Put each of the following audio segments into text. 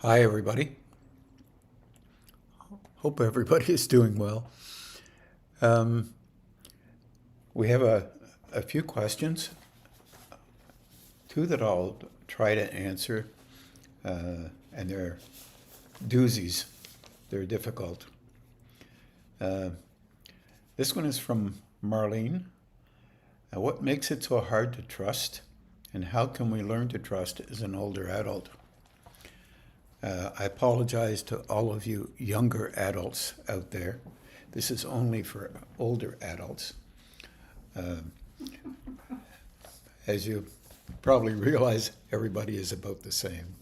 Hi, everybody. Hope everybody is doing well. Um, we have a few questions, two that I'll try to answer, and they're doozies. They're difficult. Uh, this one is from Marlene. What makes it so hard to trust, and how can we learn to trust as an older adult? I apologize to all of you younger adults out there. This is only for older adults. As you probably realize, everybody is about the same.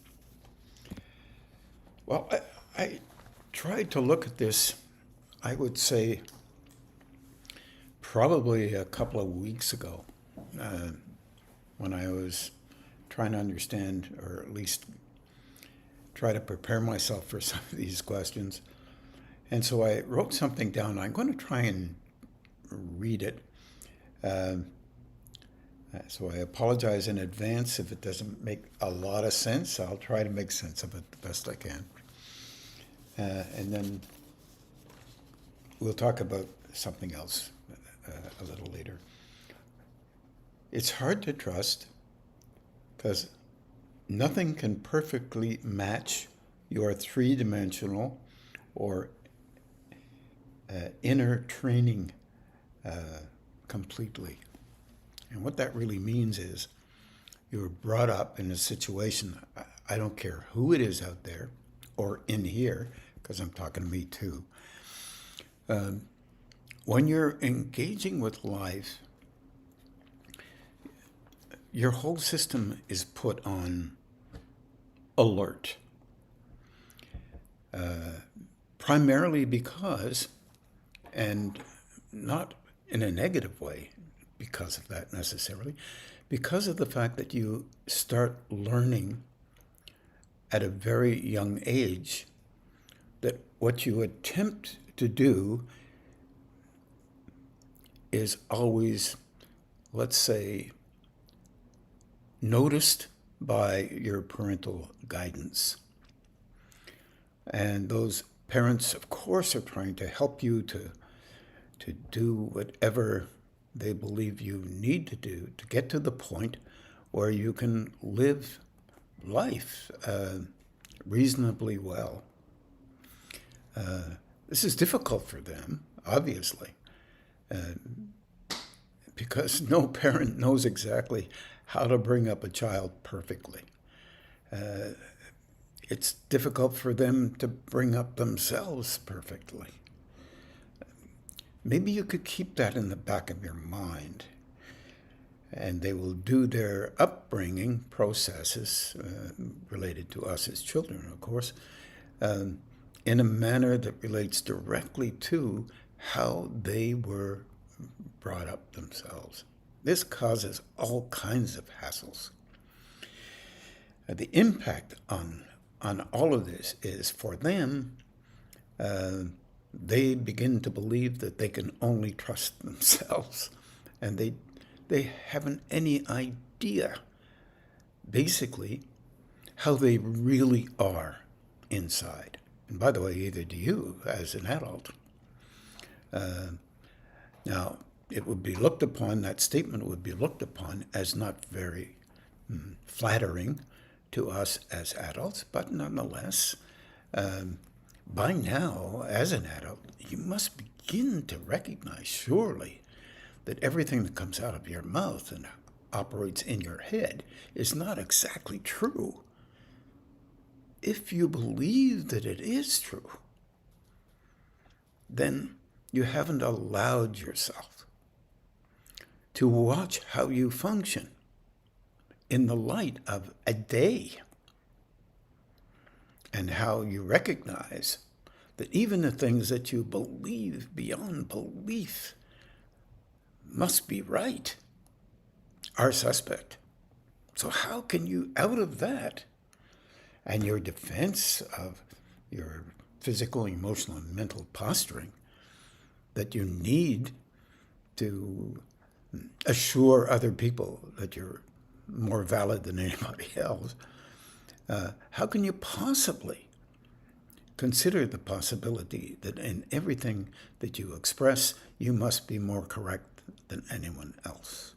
Well, I tried to look at this, I would say, probably a couple of weeks ago, when I was trying to understand, or at least try to prepare myself for some of these questions. And so I wrote something down. I'm going to try and read it. So I apologize in advance if it doesn't make a lot of sense. I'll try to make sense of it the best I can. And then we'll talk about something else a little later. It's hard to trust because nothing can perfectly match your three-dimensional or inner training completely. And what that really means is you're brought up in a situation, I don't care who it is out there or in here, because I'm talking to me too. When you're engaging with life, your whole system is put on alert. Primarily because, and not in a negative way because of that necessarily, because of the fact that you start learning at a very young age that what you attempt to do is always, let's say, noticed by your parental guidance. And those parents, of course, are trying to help you to do whatever they believe you need to do to get to the point where you can live life reasonably well. This is difficult for them, obviously, because no parent knows exactly how to bring up a child perfectly. It's difficult for them to bring up themselves perfectly. Maybe you could keep that in the back of your mind, and they will do their upbringing processes related to us as children, of course, in a manner that relates directly to how they were brought up themselves. This causes all kinds of hassles. The impact on all of this is for them, they begin to believe that they can only trust themselves, and they haven't any idea, basically, how they really are inside. And by the way, either do you as an adult. Now, it would be looked upon, that statement would be looked upon as not very flattering to us as adults, but nonetheless, by now, as an adult, you must begin to recognize, surely, that everything that comes out of your mouth and operates in your head is not exactly true. If you believe that it is true, then you haven't allowed yourself to watch how you function in the light of a day, and how you recognize that even the things that you believe beyond belief must be right are suspect. So how can you, out of that, and your defense of your physical, emotional, and mental posturing that you need to assure other people that you're more valid than anybody else, How can you possibly consider the possibility that in everything that you express, you must be more correct than anyone else?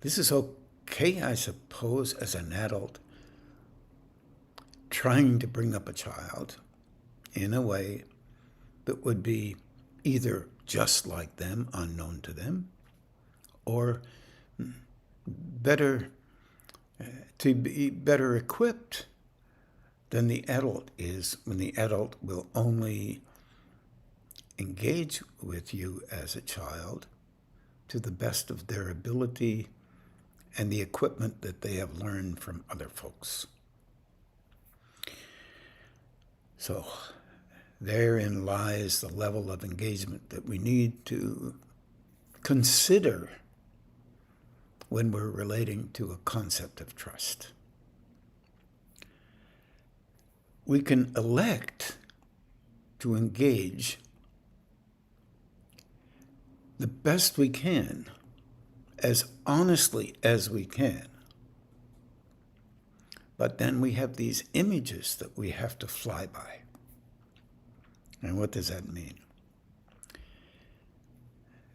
This is okay, I suppose, as an adult trying to bring up a child in a way that would be either just like them, unknown to them, or better, to be better equipped than the adult is, when the adult will only engage with you as a child to the best of their ability and the equipment that they have learned from other folks. So therein lies the level of engagement that we need to consider when we're relating to a concept of trust. We can elect to engage the best we can, as honestly as we can. But then we have these images that we have to fly by. And what does that mean?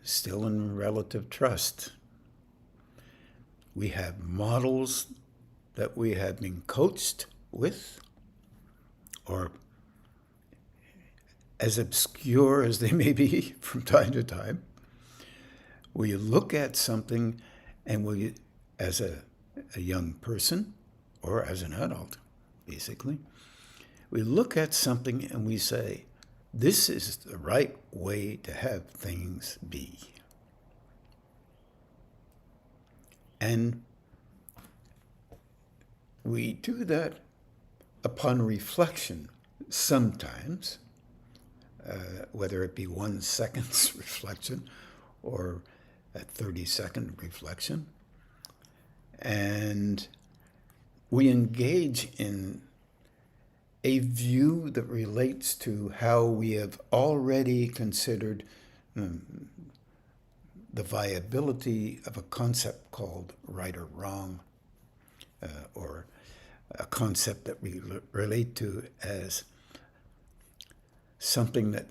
Still in relative trust, we have models that we have been coached with, or as obscure as they may be from time to time. We look at something and we, as a young person, or as an adult, basically, we look at something and we say, this is the right way to have things be. And we do that upon reflection sometimes, whether it be 1 second's reflection or a 30-second reflection. And we engage in a view that relates to how we have already considered the viability of a concept called right or wrong, or a concept that we relate to as something that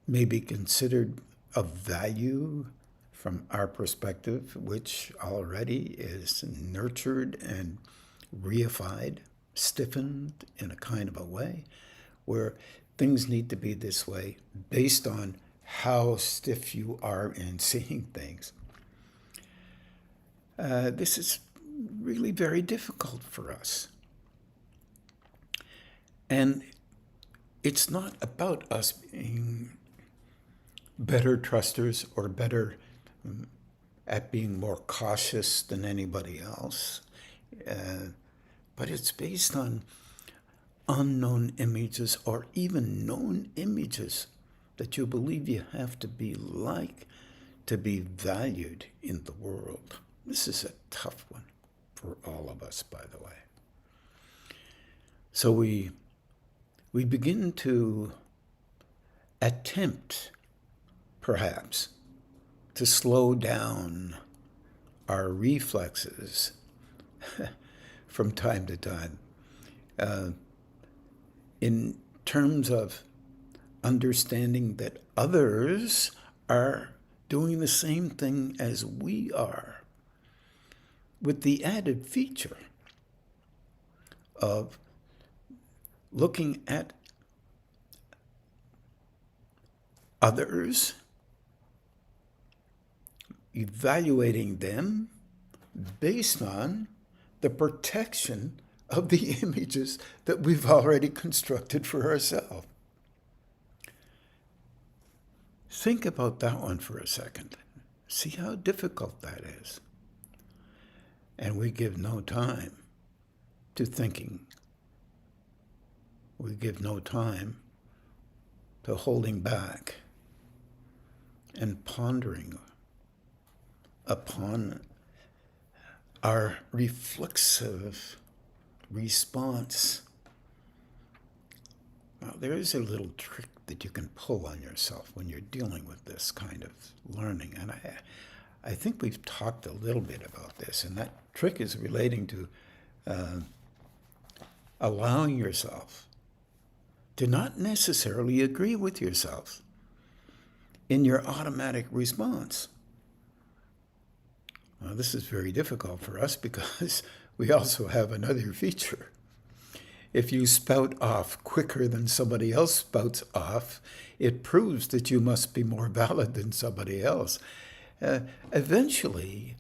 may be considered of value from our perspective, which already is nurtured and reified, stiffened in a kind of a way where things need to be this way based on how stiff you are in seeing things. This is really very difficult for us. And it's not about us being better trusters or better at being more cautious than anybody else. But it's based on unknown images or even known images that you believe you have to be like to be valued in the world. This is a tough one for all of us, by the way. So we begin to attempt, perhaps, to slow down our reflexes from time to time, in terms of understanding that others are doing the same thing as we are, with the added feature of looking at others, evaluating them based on the protection of the images that we've already constructed for ourselves. Think about that one for a second. See how difficult that is. And we give no time to thinking. We give no time to holding back and pondering upon our reflexive response. Now, there is a little trick that you can pull on yourself when you're dealing with this kind of learning. And I think we've talked a little bit about this, and that trick is relating to allowing yourself to not necessarily agree with yourself in your automatic response. Well, this is very difficult for us because we also have another feature. If you spout off quicker than somebody else spouts off, it proves that you must be more valid than somebody else. Eventually,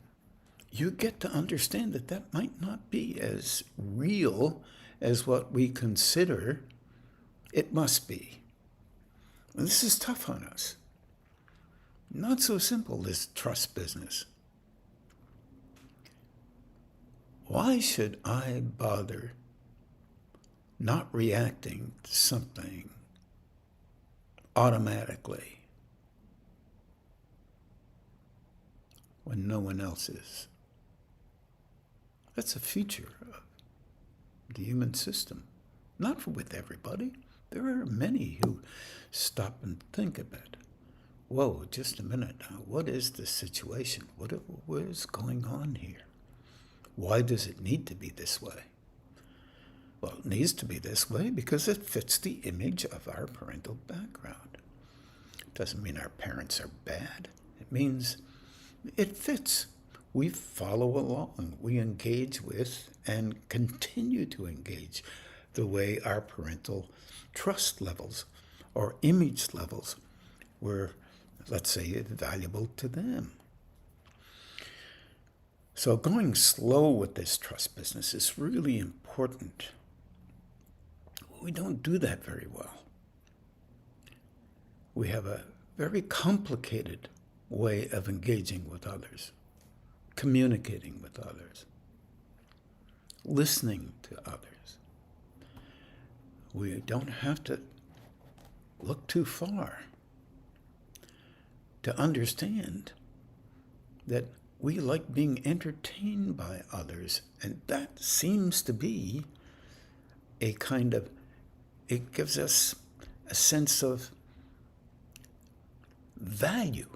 you get to understand that that might not be as real as what we consider it must be. And this is tough on us. Not so simple, this trust business. Why should I bother not reacting to something automatically when no one else is? That's a feature of the human system. Not with everybody. There are many who stop and think a bit. Whoa, just a minute now. What is this situation? What is going on here? Why does it need to be this way? Well, it needs to be this way because it fits the image of our parental background. It doesn't mean our parents are bad. It means it fits. We follow along. We engage with and continue to engage the way our parental trust levels or image levels were, let's say, valuable to them. So going slow with this trust business is really important. We don't do that very well. We have a very complicated way of engaging with others, communicating with others, listening to others. We don't have to look too far to understand that we like being entertained by others, and that seems to be a kind of, it gives us a sense of value.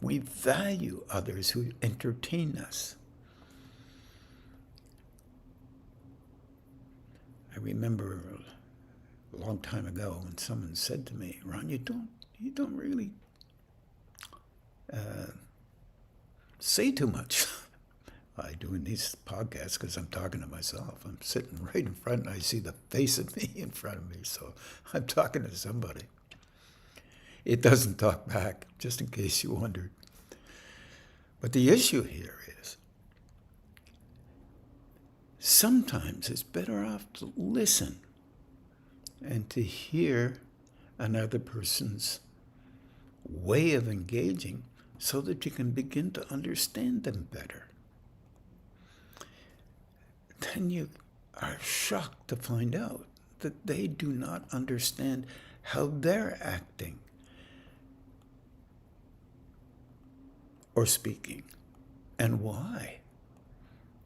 We value others who entertain us. I remember a long time ago when someone said to me, "Ron, you don't really say too much." I do in these podcasts because I'm talking to myself. I'm sitting right in front and I see the face of me in front of me, so I'm talking to somebody. It doesn't talk back, just in case you wondered. But the issue here is sometimes it's better off to listen and to hear another person's way of engaging so that you can begin to understand them better. Then you are shocked to find out that they do not understand how they're acting or speaking and why.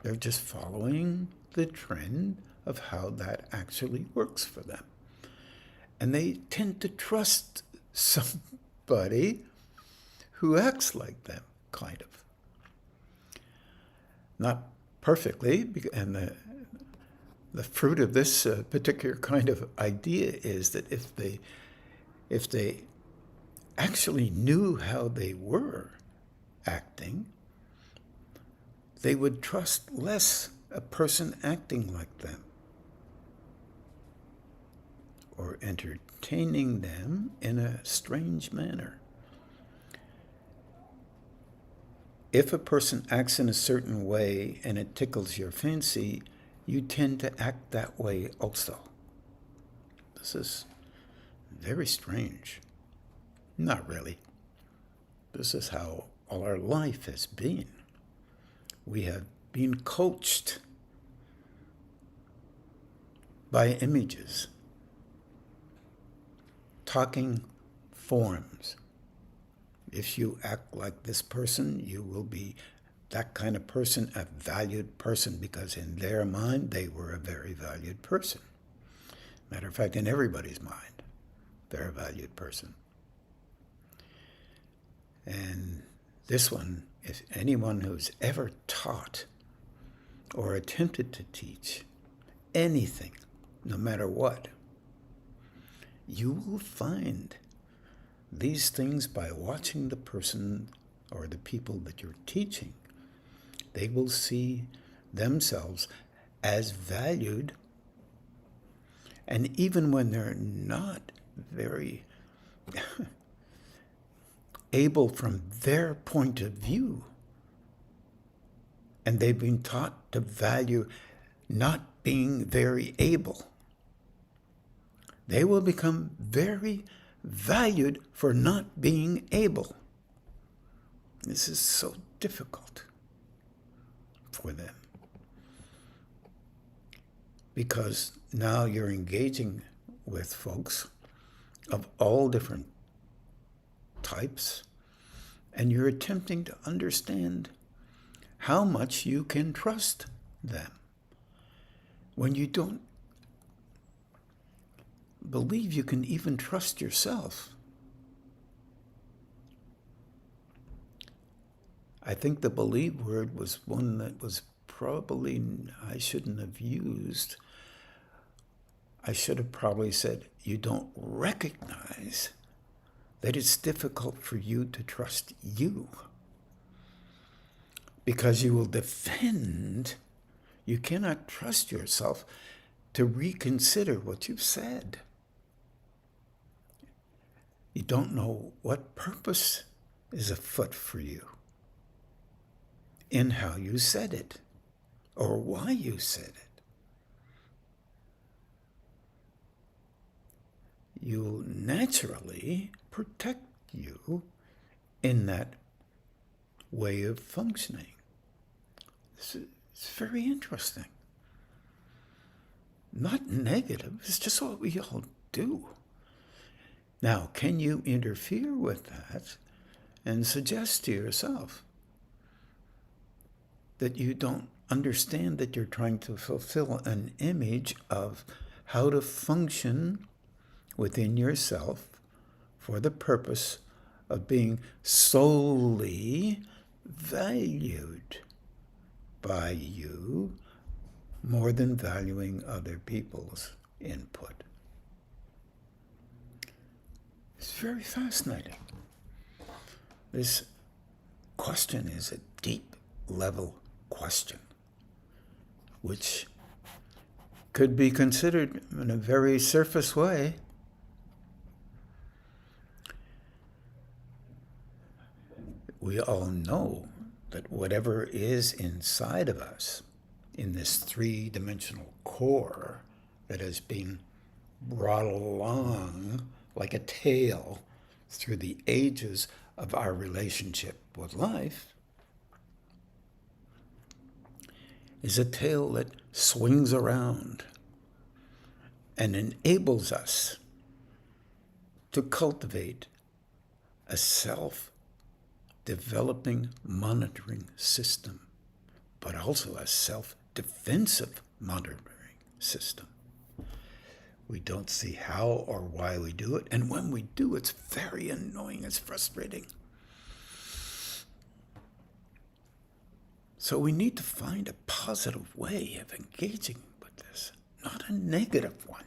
They're just following the trend of how that actually works for them. And they tend to trust somebody who acts like them, kind of. Not perfectly, and the fruit of this particular kind of idea is that if they actually knew how they were acting, they would trust less a person acting like them or entertaining them in a strange manner. If a person acts in a certain way and it tickles your fancy, you tend to act that way also. This is very strange. Not really. This is how all our life has been. We have been coached by images, talking forms. If you act like this person, you will be that kind of person, a valued person, because in their mind, they were a very valued person. Matter of fact, in everybody's mind, they're a valued person. And this one, if anyone who's ever taught or attempted to teach anything, no matter what, you will find these things by watching the person or the people that you're teaching. They will see themselves as valued, and even when they're not very able from their point of view, and they've been taught to value not being very able, they will become very valued for not being able. This is so difficult for them, because now you're engaging with folks of all different types, and you're attempting to understand how much you can trust them when you don't believe you can even trust yourself. I think the believe word was one that was probably I shouldn't have used. I should have probably said, you don't recognize that it's difficult for you to trust you, because you will defend. You cannot trust yourself to reconsider what you've said. You don't know what purpose is afoot for you in how you said it or why you said it. You'll naturally protect you in that way of functioning. It's very interesting. Not negative, it's just what we all do. Now, can you interfere with that and suggest to yourself that you don't understand that you're trying to fulfill an image of how to function within yourself for the purpose of being solely valued by you more than valuing other people's input? It's very fascinating. This question is a deep level question, which could be considered in a very surface way. We all know that whatever is inside of us, in this three-dimensional core that has been brought along like a tail through the ages of our relationship with life, is a tail that swings around and enables us to cultivate a self-developing monitoring system, but also a self-defensive monitoring system. We don't see how or why we do it, and when we do, it's very annoying, it's frustrating. So we need to find a positive way of engaging with this, not a negative one,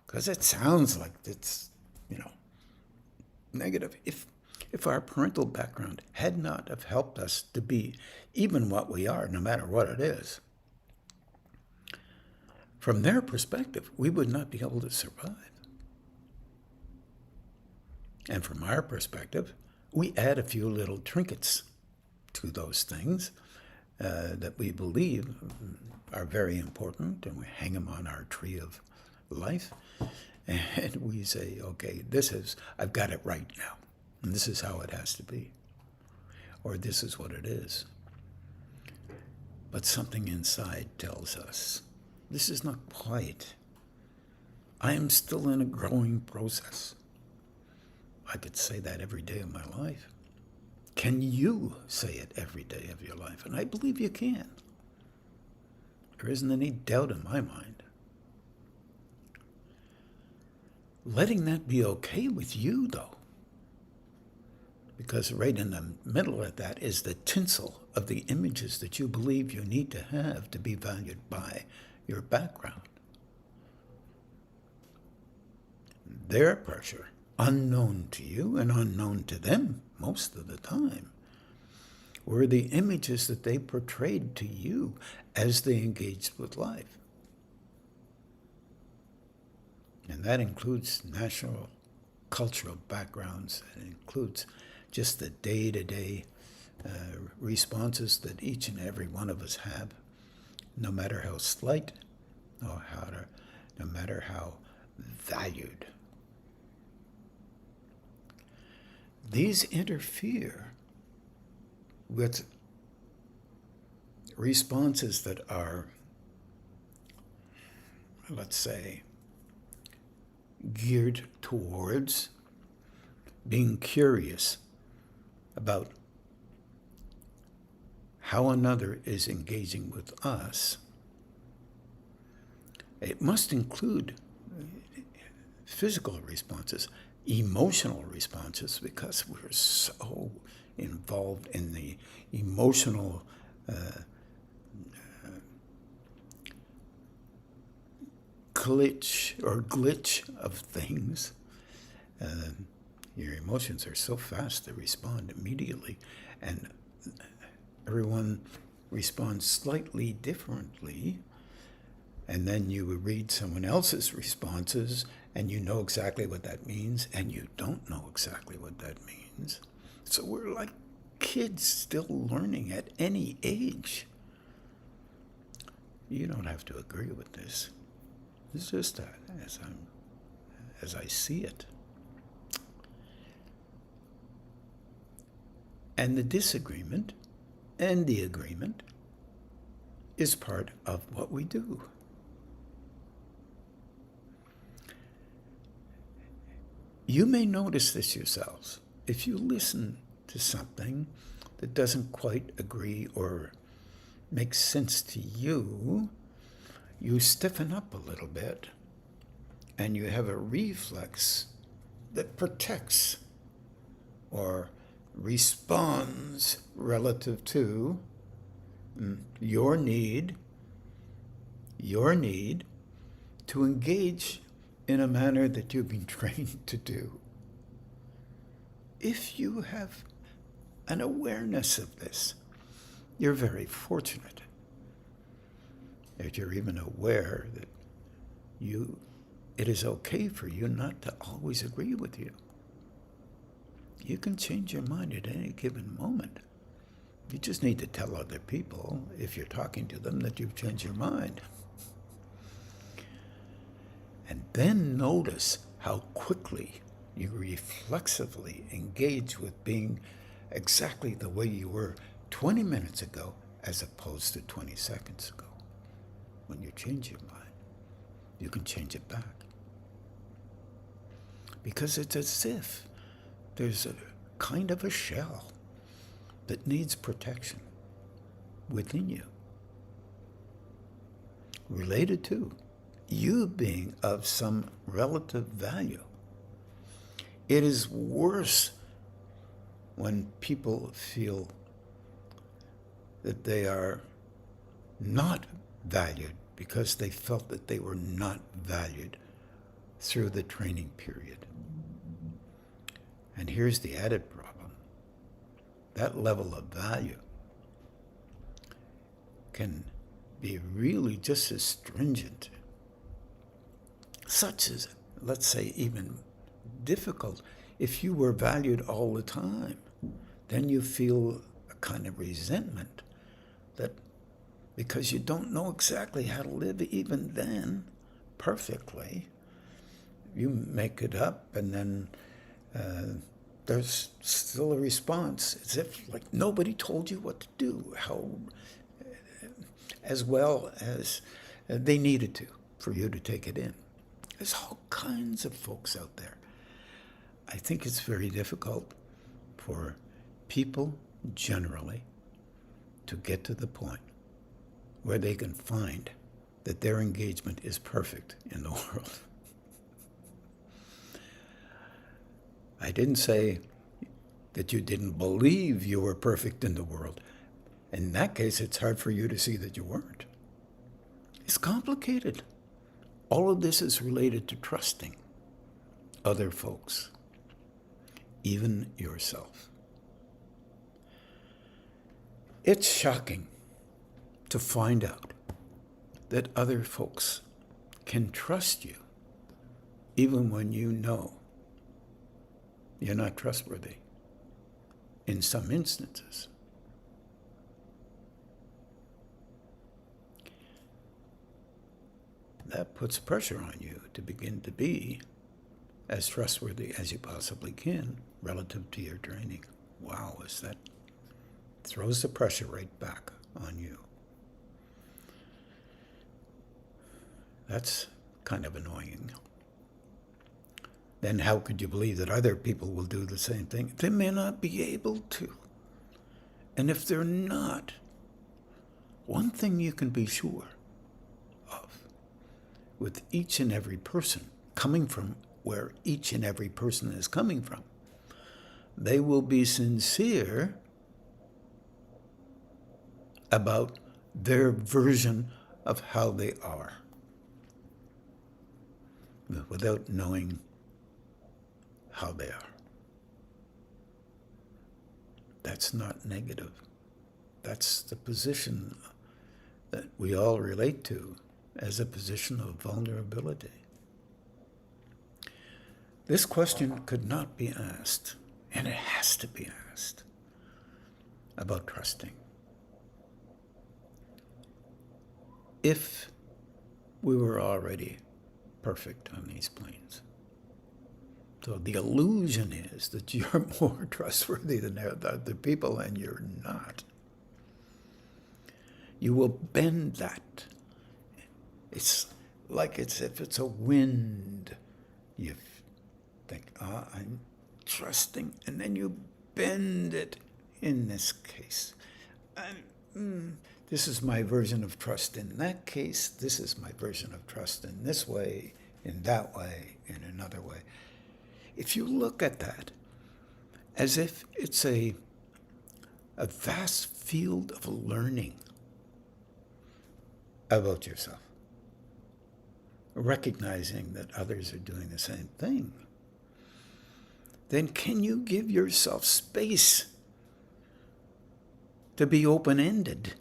because it sounds like it's, negative. If our parental background had not have helped us to be even what we are, no matter what it is, from their perspective, we would not be able to survive. And from our perspective, we add a few little trinkets to those things that we believe are very important, and we hang them on our tree of life, and we say, okay, I've got it right now, and this is how it has to be, or this is what it is. But something inside tells us, this is not quite. I am still in a growing process. I could say that every day of my life. Can you say it every day of your life? And I believe you can. There isn't any doubt in my mind. Letting that be okay with you, though, because right in the middle of that is the tinsel of the images that you believe you need to have to be valued by your background. Their pressure, unknown to you and unknown to them most of the time, were the images that they portrayed to you as they engaged with life. And that includes national, cultural backgrounds. It includes just the day-to-day responses that each and every one of us have, no matter how slight or no matter how valued. These interfere with responses that are, let's say, geared towards being curious about how another is engaging with us. It must include physical responses, emotional responses, because we're so involved in the emotional glitch of things. Your emotions are so fast to respond immediately, and everyone responds slightly differently. And then you would read someone else's responses, and you know exactly what that means, and you don't know exactly what that means. So we're like kids still learning at any age. You don't have to agree with this. It's just that as I see it. And the disagreement and the agreement is part of what we do. You may notice this yourselves. If you listen to something that doesn't quite agree or make sense to you, you stiffen up a little bit and you have a reflex that protects or responds relative to your need to engage in a manner that you've been trained to do. If you have an awareness of this, you're very fortunate. If you're even aware that it is okay for you not to always agree with you. You can change your mind at any given moment. You just need to tell other people, if you're talking to them, that you've changed your mind. And then notice how quickly you reflexively engage with being exactly the way you were 20 minutes ago as opposed to 20 seconds ago. When you change your mind, you can change it back. Because it's as if there's a kind of a shell that needs protection within you, related to you being of some relative value. It is worse when people feel that they are not valued because they felt that they were not valued through the training period. And here's the added problem. That level of value can be really just as stringent, such as, let's say, even difficult. If you were valued all the time, then you feel a kind of resentment that because you don't know exactly how to live even then perfectly, you make it up, and then there's still a response as if like nobody told you what to do, how as well as they needed to for you to take it in. There's all kinds of folks out there. I think it's very difficult for people generally to get to the point where they can find that their engagement is perfect in the world. I didn't say that you didn't believe you were perfect in the world. In that case, it's hard for you to see that you weren't. It's complicated. All of this is related to trusting other folks, even yourself. It's shocking to find out that other folks can trust you even when you know you're not trustworthy in some instances. That puts pressure on you to begin to be as trustworthy as you possibly can relative to your training. Wow, is that throws the pressure right back on you. That's kind of annoying. Then how could you believe that other people will do the same thing? They may not be able to. And if they're not, one thing you can be sure of, with each and every person coming from where each and every person is coming from, they will be sincere about their version of how they are, without knowing how they are. That's not negative. That's the position that we all relate to as a position of vulnerability. This question could not be asked, and it has to be asked, about trusting. If we were already perfect on these planes. So the illusion is that you're more trustworthy than other people, and you're not. You will bend that. It's like if it's a wind. You think, I'm trusting, and then you bend it in this case. This is my version of trust in that case. This is my version of trust in this way, in that way, in another way. If you look at that as if it's a vast field of learning about yourself, recognizing that others are doing the same thing, then can you give yourself space to be open-ended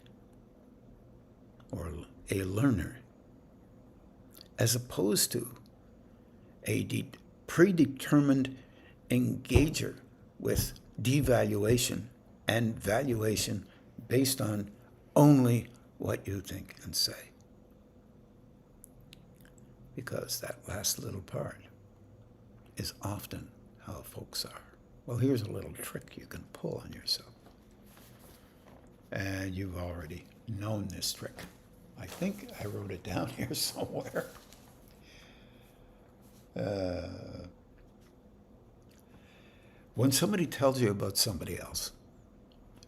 or a learner, as opposed to a predetermined engager with devaluation and valuation based on only what you think and say? Because that last little part is often how folks are. Well, here's a little trick you can pull on yourself. And you've already known this trick. I think I wrote it down here somewhere. When somebody tells you about somebody else,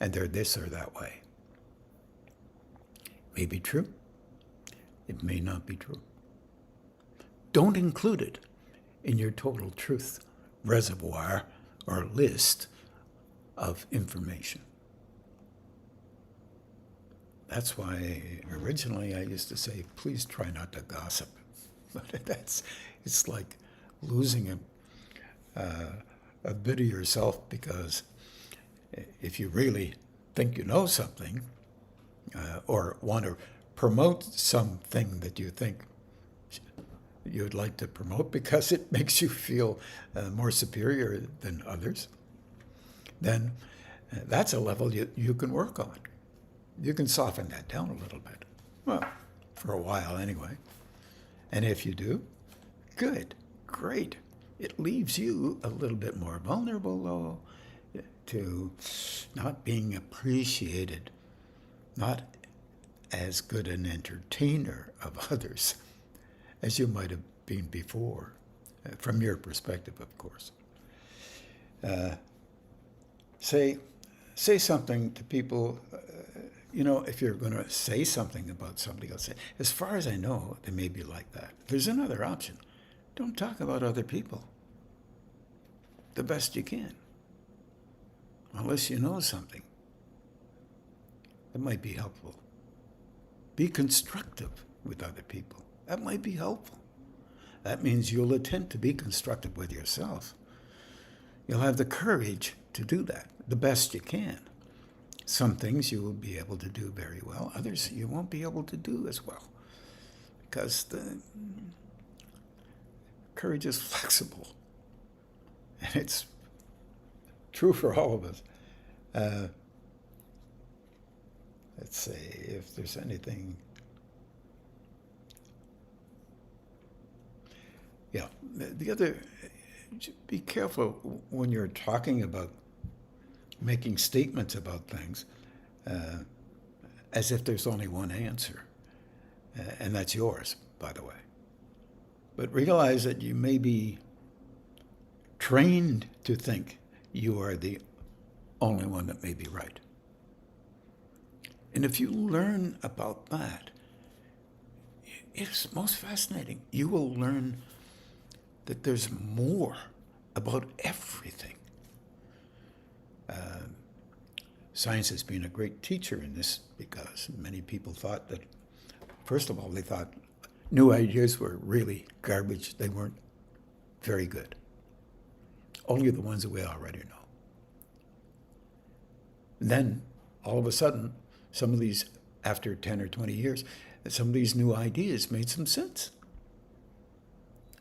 and they're this or that way, it may be true, it may not be true. Don't include it in your total truth reservoir or list of information. That's why originally I used to say, please try not to gossip. But it's like losing a bit of yourself, because if you really think you know something or want to promote something that you think you'd like to promote because it makes you feel more superior than others, then that's a level you can work on. You can soften that down a little bit. Well, for a while anyway. And if you do, good, great. It leaves you a little bit more vulnerable, though, to not being appreciated, not as good an entertainer of others as you might have been before, from your perspective, of course. Say something to people. If you're going to say something about somebody else, say, as far as I know, they may be like that. There's another option. Don't talk about other people the best you can. unless you know something that might be helpful. Be constructive with other people. That might be helpful. That means you'll attempt to be constructive with yourself. You'll have the courage to do that the best you can. Some things you will be able to do very well. Others you won't be able to do as well, because the courage is flexible. And it's true for all of us. Let's see if there's anything. Yeah, the other, be careful when you're talking about making statements about things as if there's only one answer. And that's yours, by the way. But realize that you may be trained to think you are the only one that may be right. And if you learn about that, it's most fascinating. You will learn that there's more about everything. Science has been a great teacher in this, because many people thought that, first of all, they thought new ideas were really garbage. They weren't very good. Only the ones that we already know. And then, all of a sudden, some of these, after 10 or 20 years, some of these new ideas made some sense.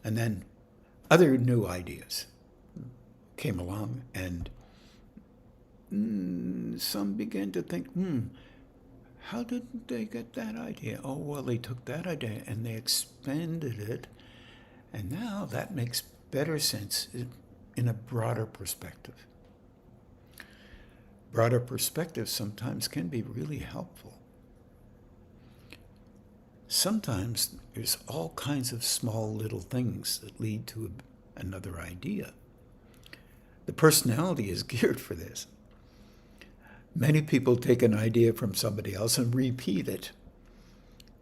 And then other new ideas came along, and some began to think, how did they get that idea? Oh, well, they took that idea and they expanded it, and now that makes better sense in a broader perspective. Broader perspective sometimes can be really helpful. Sometimes there's all kinds of small little things that lead to another idea. The personality is geared for this. Many people take an idea from somebody else and repeat it,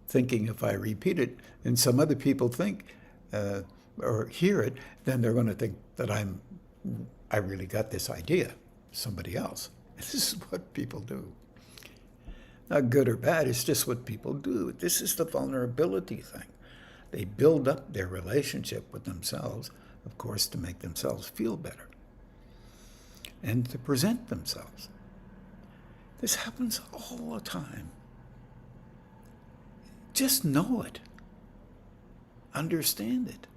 thinking if I repeat it and some other people think or hear it, then they're going to think that I really got this idea, somebody else. This is what people do. Not good or bad, it's just what people do. This is the vulnerability thing. They build up their relationship with themselves, of course, to make themselves feel better and to present themselves. This happens all the time. Just know it. Understand it.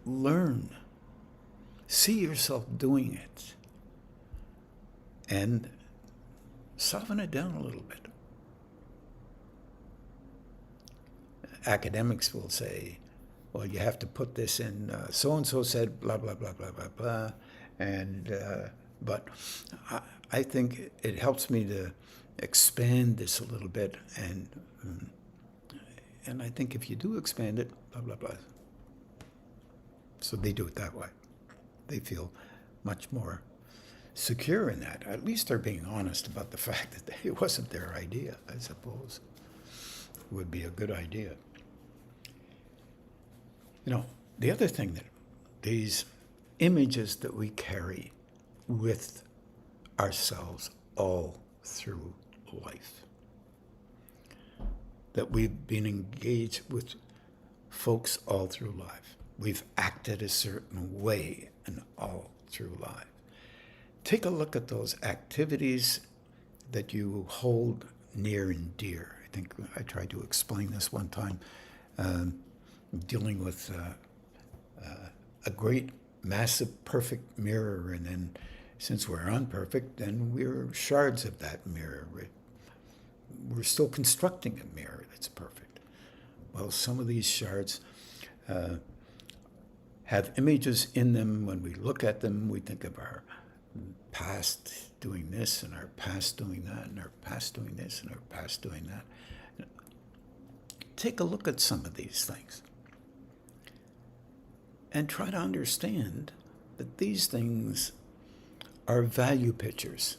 Learn. See yourself doing it. And soften it down a little bit. Academics will say, well, you have to put this in, so-and-so said blah, blah, blah, blah, blah, blah. And, but I think it helps me to expand this a little bit. And I think if you do expand it, blah, blah, blah. So they do it that way. They feel much more secure in that. At least they're being honest about the fact that it wasn't their idea, I suppose. It would be a good idea. You know, the other thing that these images that we carry with ourselves all through life, that we've been engaged with folks all through life. We've acted a certain way and all through life. Take a look at those activities that you hold near and dear. I think I tried to explain this one time, dealing with a great, massive, perfect mirror, and then since we're imperfect, then we're shards of that mirror. We're still constructing a mirror that's perfect. Well, some of these shards have images in them. When we look at them, we think of our past doing this, and our past doing that, and our past doing this, and our past doing that. Take a look at some of these things and try to understand that these things are value pictures.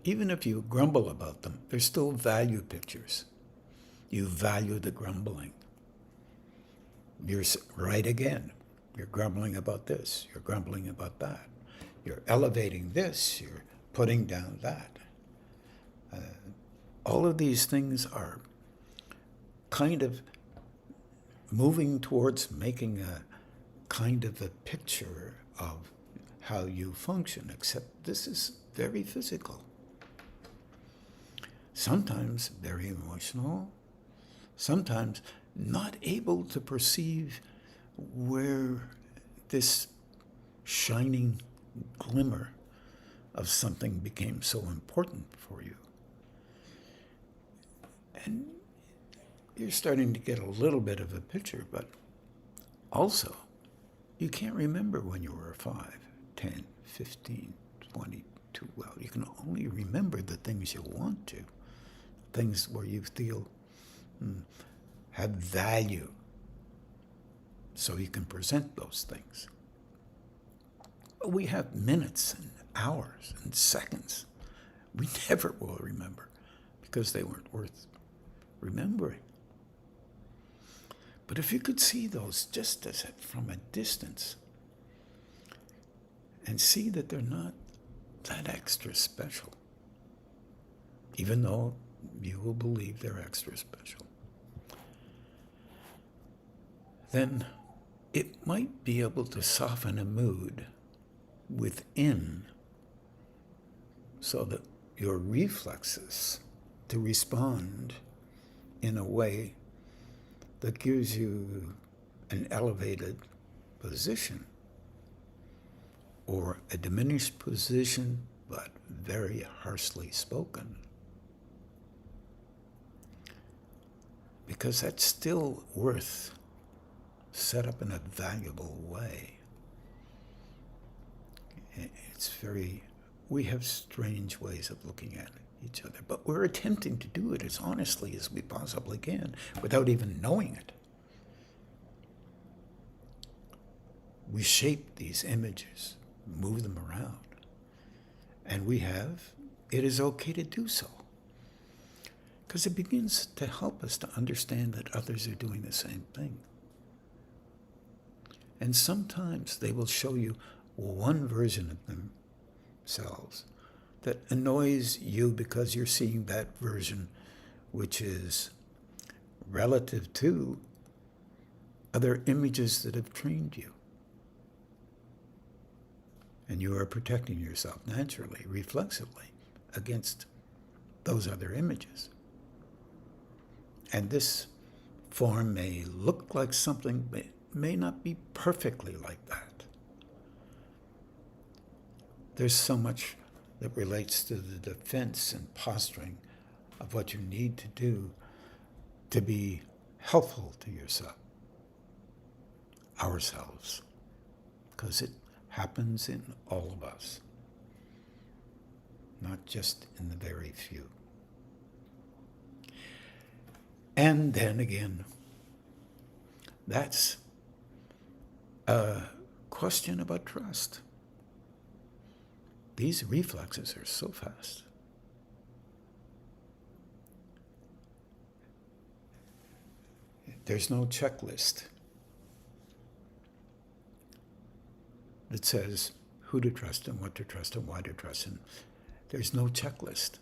Even if you grumble about them, they're still value pictures. You value the grumbling. You're right again. You're grumbling about this. You're grumbling about that. you're elevating this, you're putting down that. All of these things are kind of moving towards making a kind of a picture of how you function, except this is very physical. Sometimes very emotional, sometimes not able to perceive where this shining glimmer of something became so important for you. And you're starting to get a little bit of a picture, but also you can't remember when you were 5, 10, 15, 20 too well. You can only remember the things you want to, things where you feel have value, so you can present those things. But we have minutes and hours and seconds we never will remember because they weren't worth remembering. But if you could see those just as from a distance and see that they're not that extra special, even though you will believe they're extra special, then it might be able to soften a mood within so that your reflexes to respond in a way that gives you an elevated position or a diminished position, but very harshly spoken. Because that's still worth set up in a valuable way. We have strange ways of looking at each other, but we're attempting to do it as honestly as we possibly can without even knowing it. We shape these images, move them around, and it is okay to do so, because it begins to help us to understand that others are doing the same thing. And sometimes they will show you one version of themselves that annoys you because you're seeing that version which is relative to other images that have trained you. And you are protecting yourself naturally, reflexively, against those other images. And this form may look like something, but may not be perfectly like that. There's so much that relates to the defense and posturing of what you need to do to be helpful to yourself, ourselves, because it happens in all of us, not just in the very few. And then again, that's a question about trust. These reflexes are so fast. There's no checklist that says who to trust and what to trust and why to trust. And there's no checklist.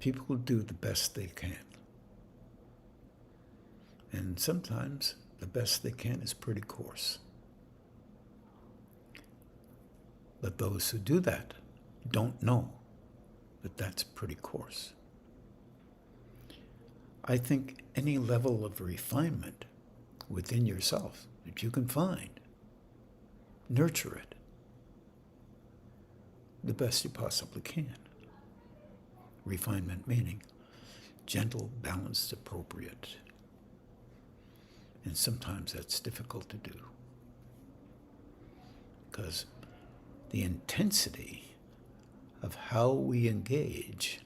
People do the best they can. And sometimes the best they can is pretty coarse. But those who do that don't know that that's pretty coarse. I think any level of refinement within yourself that you can find, nurture it the best you possibly can. Refinement meaning gentle, balanced, appropriate. And sometimes that's difficult to do because the intensity of how we engage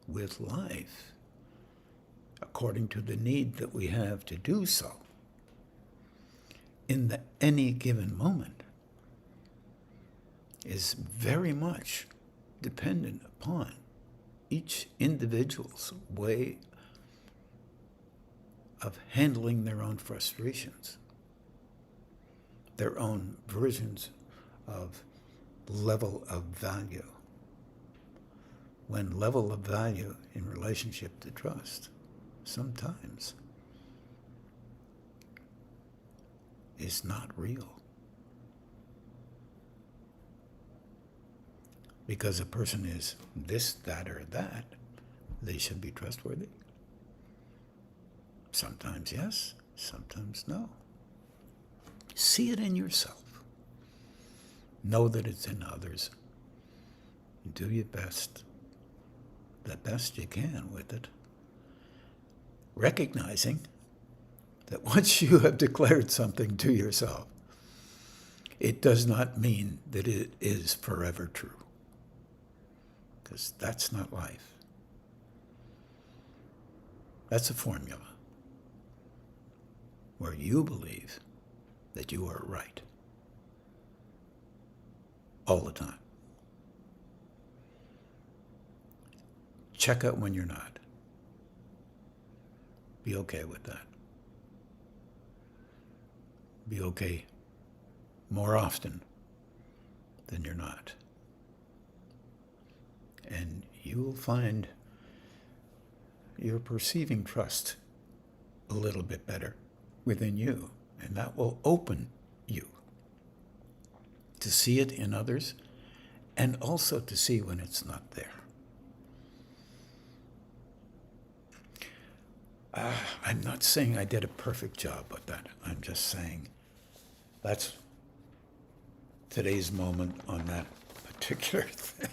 with life, according to the need that we have to do so, in any given moment, is very much dependent upon each individual's way of handling their own frustrations, their own versions of level of value. When level of value in relationship to trust sometimes is not real. Because a person is this, that, or that, they should be trustworthy. Sometimes yes, sometimes no. See it in yourself. Know that it's in others. Do your best, the best you can with it. Recognizing that once you have declared something to yourself, it does not mean that it is forever true. Because that's not life. That's a formula where you believe that you are right all the time. Check out when you're not. Be okay with that. Be okay more often than you're not. And you will find you're perceiving trust a little bit better within you. And that will open you to see it in others and also to see when it's not there. I'm not saying I did a perfect job with that. I'm just saying that's today's moment on that particular thing.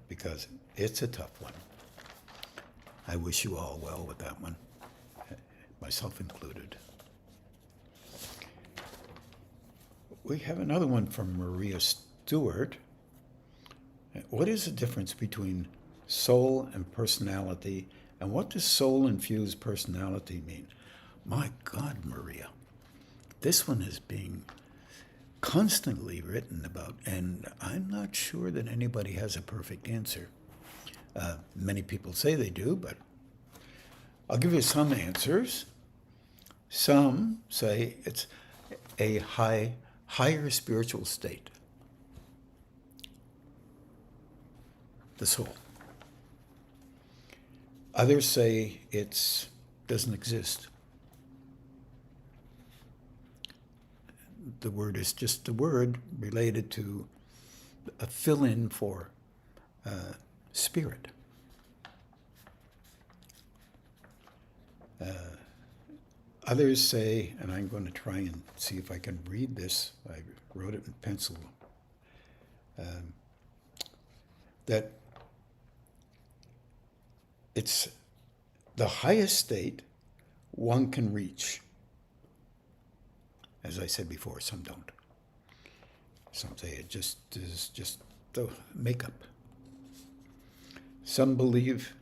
Because it's a tough one. I wish you all well with that one, myself included. We have another one from Maria Stewart. What is the difference between soul and personality, and what does soul-infused personality mean? My God, Maria, this one is being constantly written about, and I'm not sure that anybody has a perfect answer. Many people say they do, but I'll give you some answers. Some say it's a higher spiritual state, the soul. Others say it doesn't exist. The word is just a word related to a fill-in for spirit. Others say, and I'm going to try and see if I can read this, I wrote it in pencil, that it's the highest state one can reach. As I said before, some don't. Some say it just is just the makeup. Some believe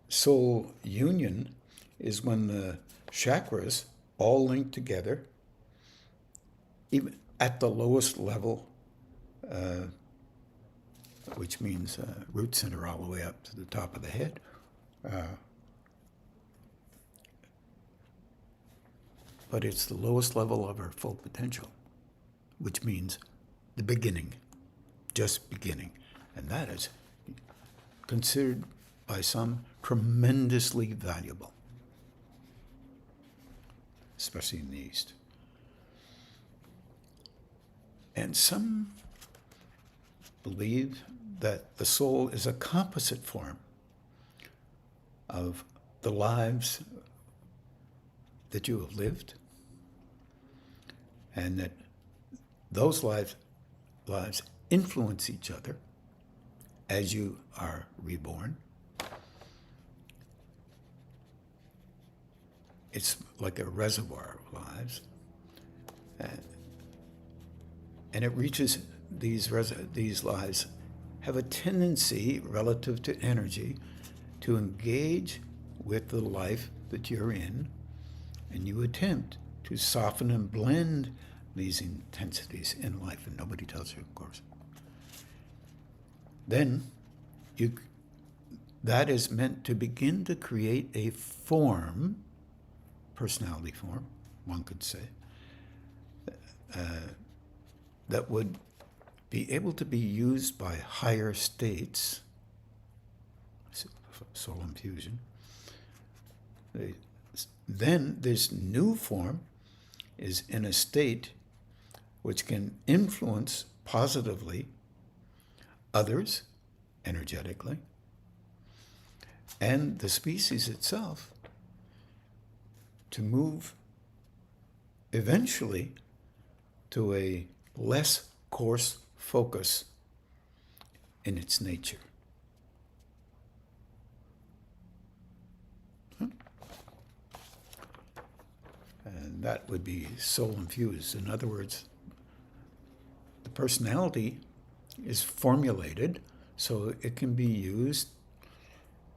soul union is when the chakras all link together, even at the lowest level, which means root center all the way up to the top of the head. But it's the lowest level of our full potential, which means the beginning, just beginning. And that is considered by some tremendously valuable, especially in the East. And some believe that the soul is a composite form of the lives that you have lived, and that those lives influence each other as you are reborn. It's like a reservoir of lives, and it reaches these lives have a tendency relative to energy to engage with the life that you're in, and you attempt to soften and blend these intensities in life, and nobody tells you, of course. Then that is meant to begin to create a form, personality form, one could say, that would be able to be used by higher states, soul infusion. Then this new form is in a state which can influence positively others energetically and the species itself to move eventually to a less coarse focus in its nature. And that would be soul infused. In other words, the personality is formulated so it can be used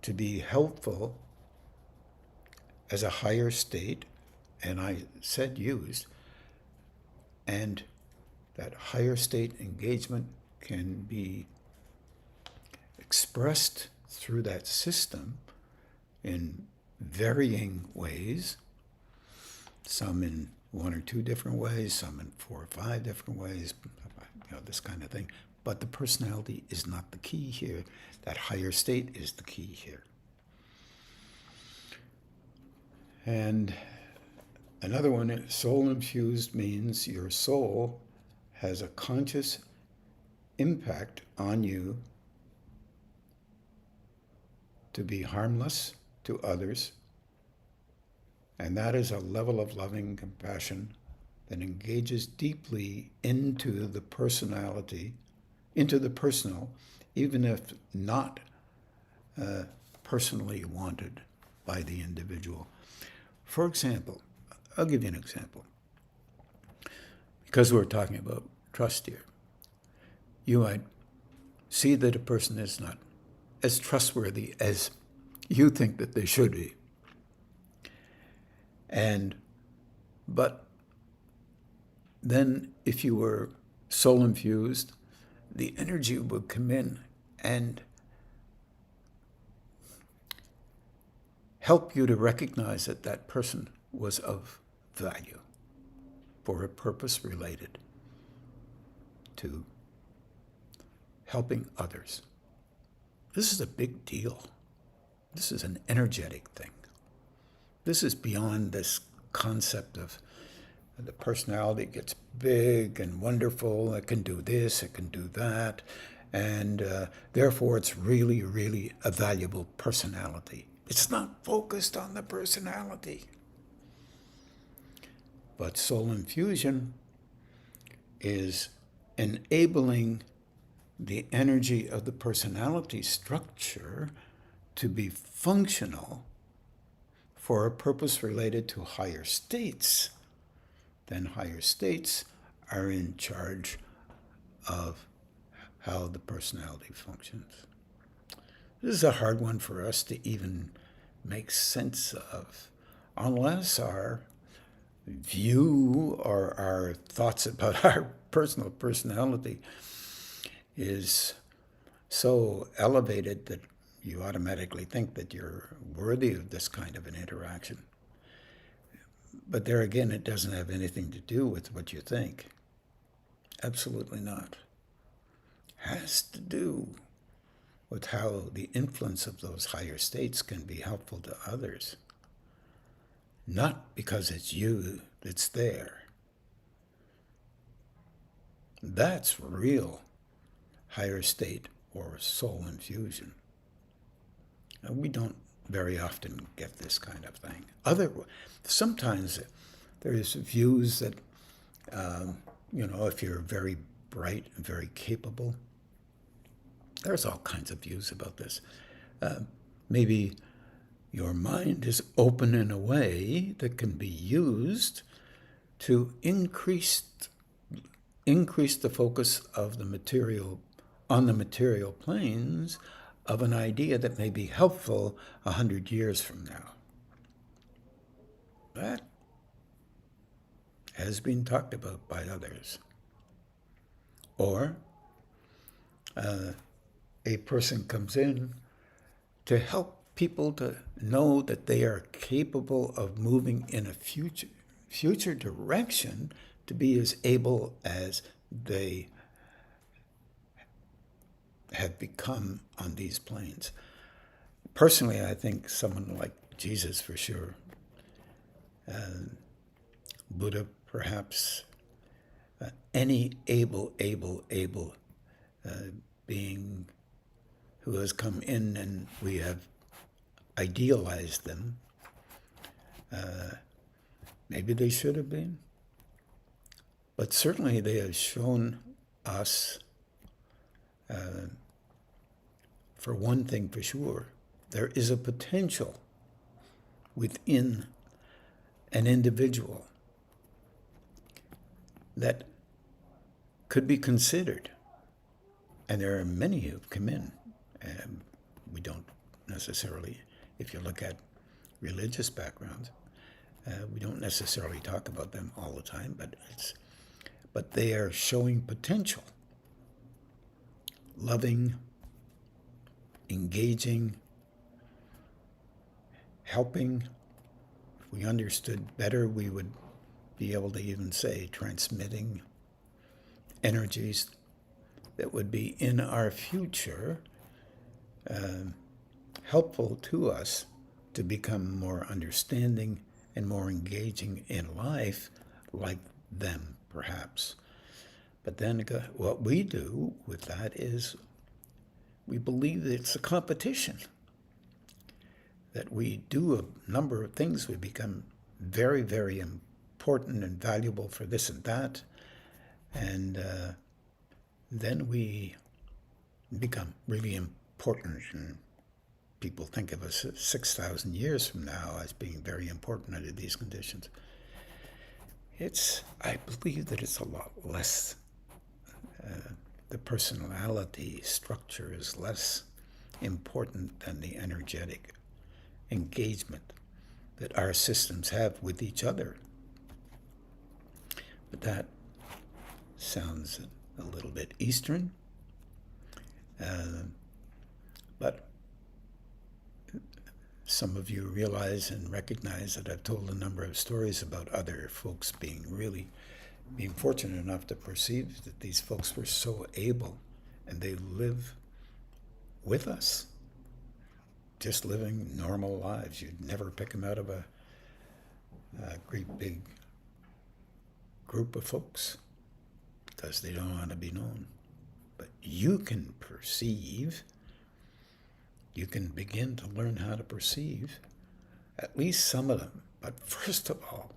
to be helpful as a higher state, and I said used, and that higher state engagement can be expressed through that system in varying ways, some in 1 or 2 different ways, some in 4 or 5 different ways, this kind of thing. But the personality is not the key here. That higher state is the key here. And another one, soul infused, means your soul has a conscious impact on you to be harmless to others. And that is a level of loving compassion that engages deeply into the personality, into the personal, even if not personally wanted by the individual. For example, I'll give you an example. Because we're talking about trust here, you might see that a person is not as trustworthy as you think that they should be. But then if you were soul infused, the energy would come in and help you to recognize that that person was of value for a purpose related to helping others. This is a big deal. This is an energetic thing. This is beyond this concept of the personality gets big and wonderful. It can do this, it can do that, and therefore it's really, really a valuable personality. It's not focused on the personality. But soul infusion is enabling the energy of the personality structure to be functional for a purpose related to higher states. Then higher states are in charge of how the personality functions. This is a hard one for us to even make sense of, unless our view or our thoughts about our personal personality is so elevated that you automatically think that you're worthy of this kind of an interaction. But there again, it doesn't have anything to do with what you think. Absolutely not. It has to do with how the influence of those higher states can be helpful to others. Not because it's you that's there. That's real higher state or soul infusion. And we don't very often get this kind of thing. Sometimes there's views that, if you're very bright and very capable, there's all kinds of views about this. Maybe your mind is open in a way that can be used to increase the focus of the material on the material planes of an idea that may be helpful 100 years from now. That has been talked about by others. Or a person comes in to help people to know that they are capable of moving in a future direction to be as able as they have become on these planes. Personally, I think someone like Jesus, for sure, Buddha, perhaps, any able being who has come in and we have idealized them. Maybe they should have been. But certainly they have shown us, for one thing for sure, there is a potential within an individual that could be considered. And there are many who've come in. We don't necessarily, if you look at religious backgrounds, we don't necessarily talk about them all the time, but they are showing potential. Loving, engaging, helping. If we understood better, we would be able to even say transmitting energies that would be in our future, helpful to us to become more understanding and more engaging in life like them, perhaps. But then what we do with that is we believe that it's a competition, that we do a number of things. We become very, very important and valuable for this and that, and then we become really important, and people think of us 6,000 years from now as being very important under these conditions. I believe that it's a lot less. The personality structure is less important than the energetic engagement that our systems have with each other. But that sounds a little bit Eastern. But some of you realize and recognize that I've told a number of stories about other folks being fortunate enough to perceive that these folks were so able, and they live with us, just living normal lives. You'd never pick them out of a great big group of folks because they don't want to be known. But you can perceive, you can begin to learn how to perceive at least some of them. But first of all,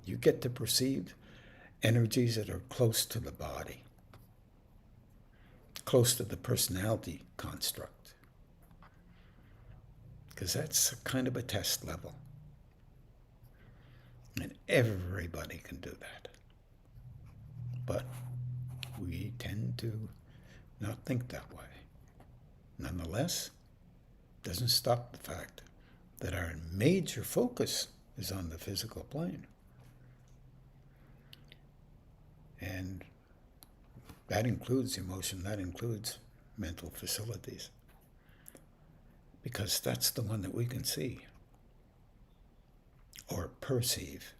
you get to perceive energies that are close to the body, close to the personality construct, because that's kind of a test level. And everybody can do that. But we tend to not think that way. Nonetheless, it doesn't stop the fact that our major focus is on the physical plane. And that includes emotion, that includes mental facilities. Because that's the one that we can see or perceive.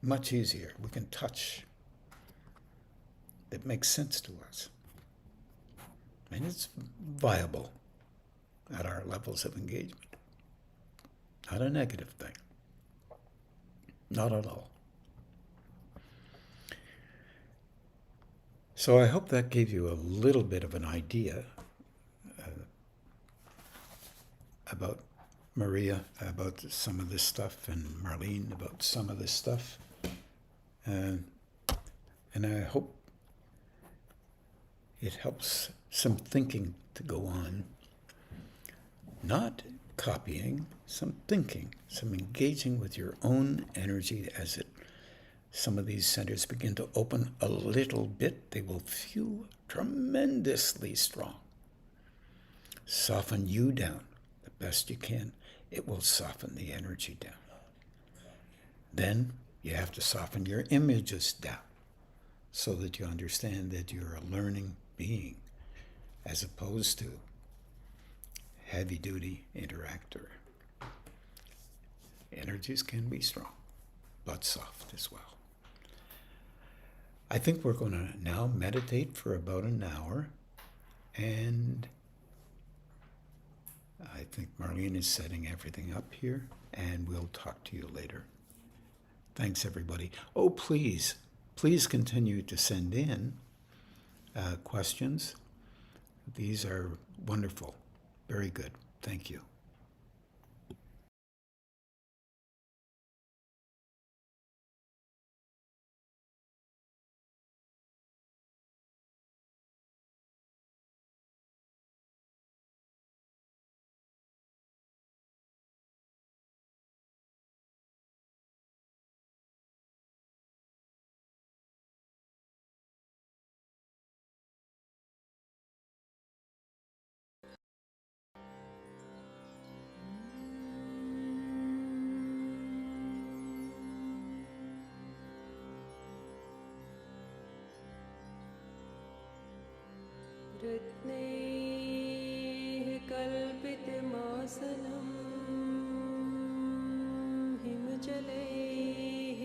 Much easier. We can touch. It makes sense to us. And it's viable at our levels of engagement. Not a negative thing. Not at all. So I hope that gave you a little bit of an idea about Maria, about some of this stuff, and Marlene about some of this stuff. And I hope it helps some thinking to go on. Not copying, some thinking, some engaging with your own energy as some of these centers begin to open a little bit. They will feel tremendously strong. Soften you down the best you can. It will soften the energy down. Then you have to soften your images down so that you understand that you're a learning being as opposed to heavy-duty interactor. Energies can be strong, but soft as well. I think we're going to now meditate for about an hour, and I think Marlene is setting everything up here, and we'll talk to you later. Thanks, everybody. Oh, please continue to send in questions. These are wonderful. Very good. Thank you. रत्नैः कल्पितमासनं हिमजलैः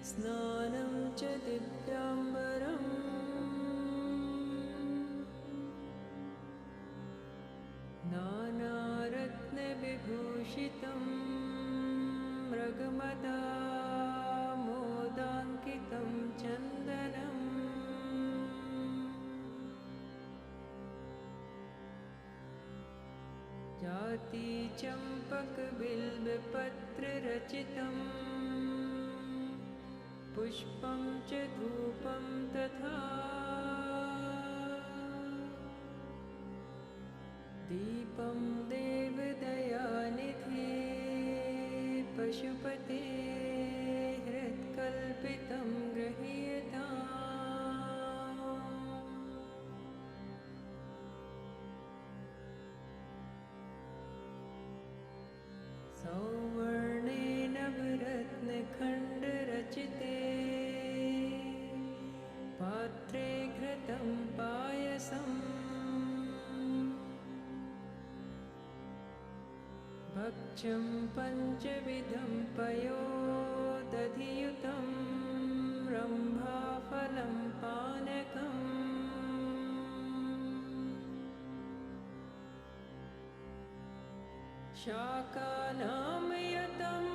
स्नानं च दिव्याम्बरम् नानारत्नविभूषितं मृगमदामोदाङ्कितं चन्दनम् जातिचम्पकबिल्वपत्ररचितं पुष्पं च धूपं तथा दीपं देवदयानिधे पशुपते हृत्कल्पितं गृह्यताम् सौवर्णेन रत्नखण्डरचिते पात्रे घृतं पायसम् भक्ष्यं पञ्चविधं पयोदधियुतं रम्भाफलं पानकम् शाकानामयतं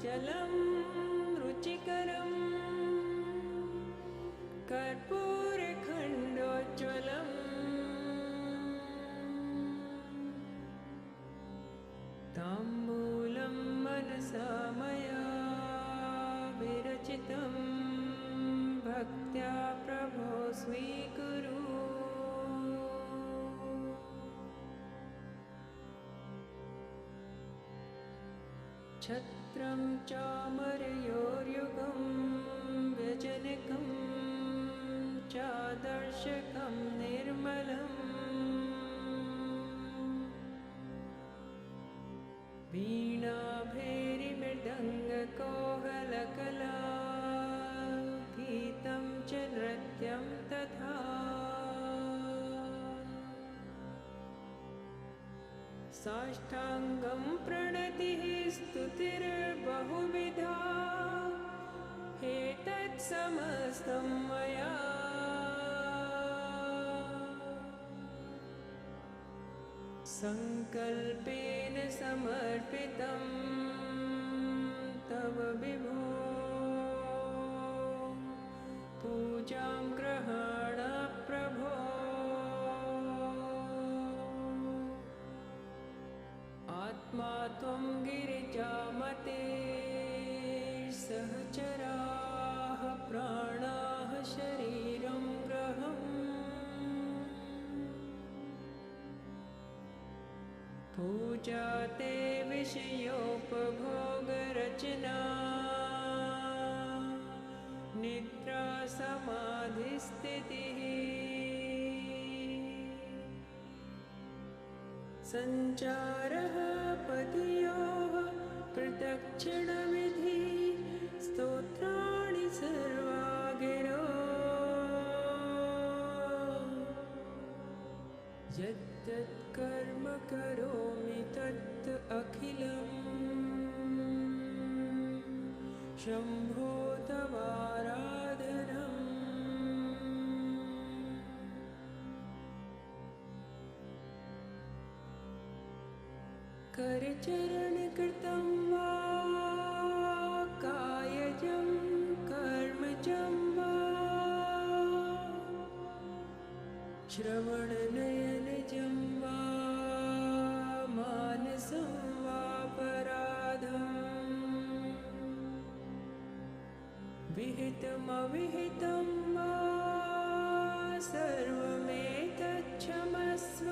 जलं रुचिकरं कर्पूरखण्डोज्ज्वलम् ताम्बूलं मनसा मया विरचितं भक्त्या प्रभो स्वीकुरु छत्रं चामरयोर्युगं व्यजनकं चादर्शकं निर्मलम् वीणाभैरिमृदङ्गकोहलकला गीतं च नृत्यं तथा साष्टाङ्गं प्रणतिः स्तुतिर्बहुविधा एतत् समस्तं मया सङ्कल्पेन समर्पितं तव विभो पूजां ग्रहाण प्रभो आत्मा त्वं गिरिजामते सहचराः प्राणाः शरीरं ग्रहम् पूजा ते विषयोपभोगरचना निद्रा समाधिस्थितिः सञ्चारः पतियोः प्रदक्षिणविधि स्तोत्राणि सर्वा गिरो यत् कर्म करोमि तत् अखिलम् शम्भो तवाराधना करचरणकृतं वा कायजं कर्मजं वा श्रवणनयनजं वा मानसं वापराधं विहितमविहितं वा सर्वमेतच्छमस्व।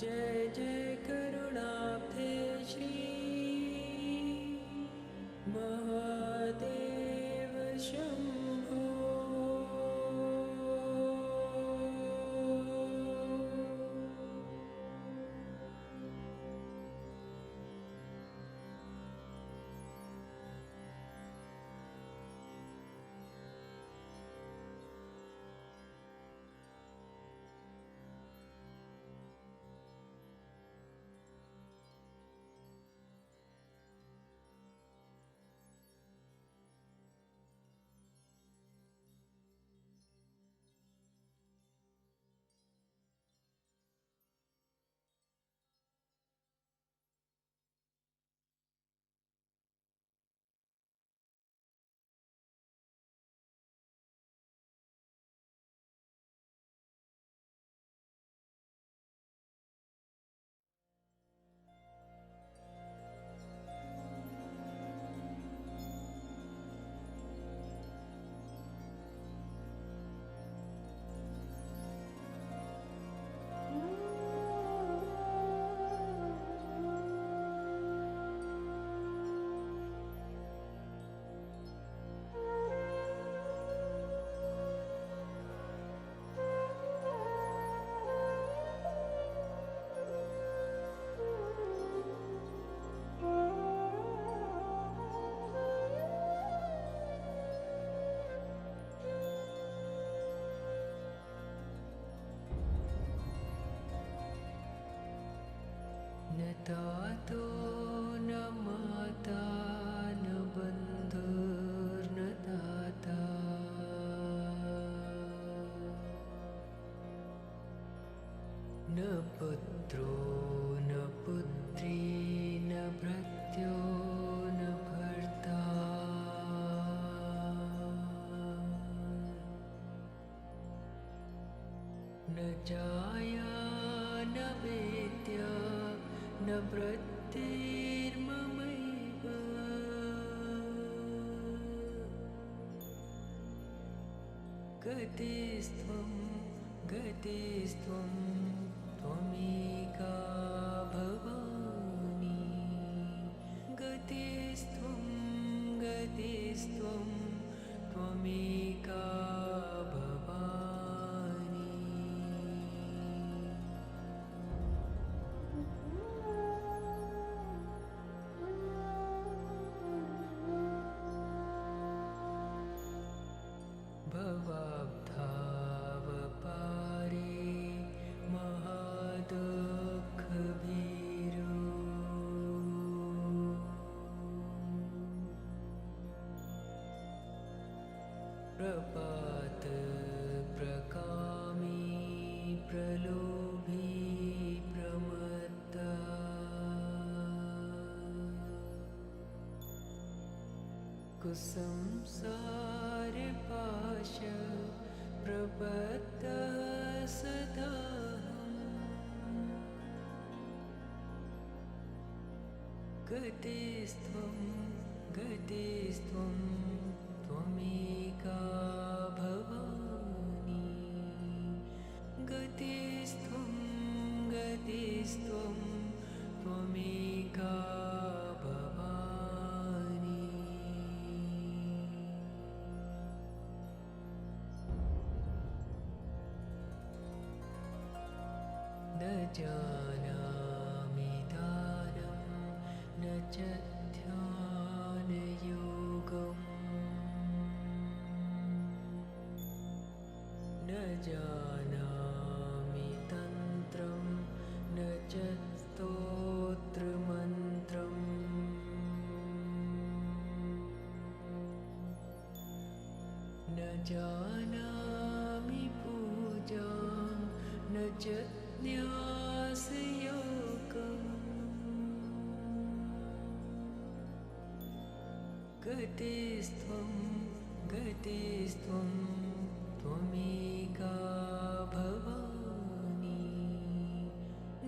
जय जय करुणाब्धे श्री महादेव शम्भो। न तातो न माता न बन्धुर्न दाता न पुत्रो न पुत्री न भृत्यो न भर्ता न जाया न वेद्या न वृत्तिर्ममैव। गतिस्त्वं गतिस्त्वं त्वमेका भवानि। गतिस्त्वं गतिस्त्वं त्वमेका भवानि। भवाब्धावपारे महादुःखभीरो प्रपातप्रकामी प्रलोभी प्रमत्ता कुसंसारपाश प्रबद्धः सदाहं। गतिस्त्वं गतिस्त्वं त्वमेका भवानि। गतिस्त्वं गतिस्त्वं त्वमेका भवानि। न जानामि दानं न च ध्यानयोगम्। न जानामि तन्त्रं न च स्तोत्रमन्त्रम्। न जानामि पूजां न च न्यासयोगम्। गतिस्त्वं गतिस्त्वं त्वमेका भवानी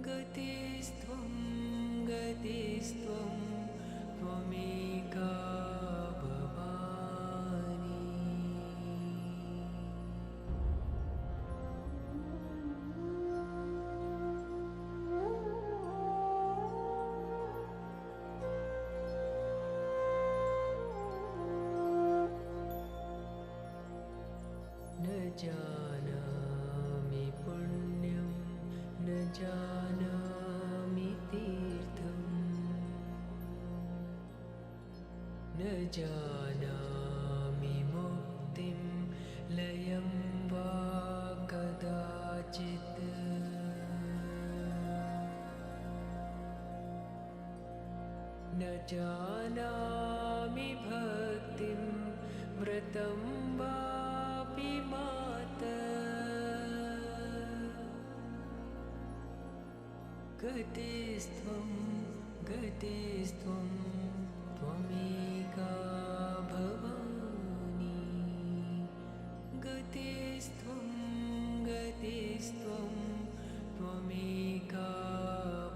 गतिस्त्वं गतिस्त्वं त्वमेका भवानी न जानामि पुण्यं न जानामि तीर्थं न जानामि मुक्तिं लयं वा कदाचित् न जानामि भक्तिं व्रतं वापि माता गतिस्त्वं गतिस्त्वं त्वमेका भवानी गतिस्त्वं गतिस्त्वं त्वमेका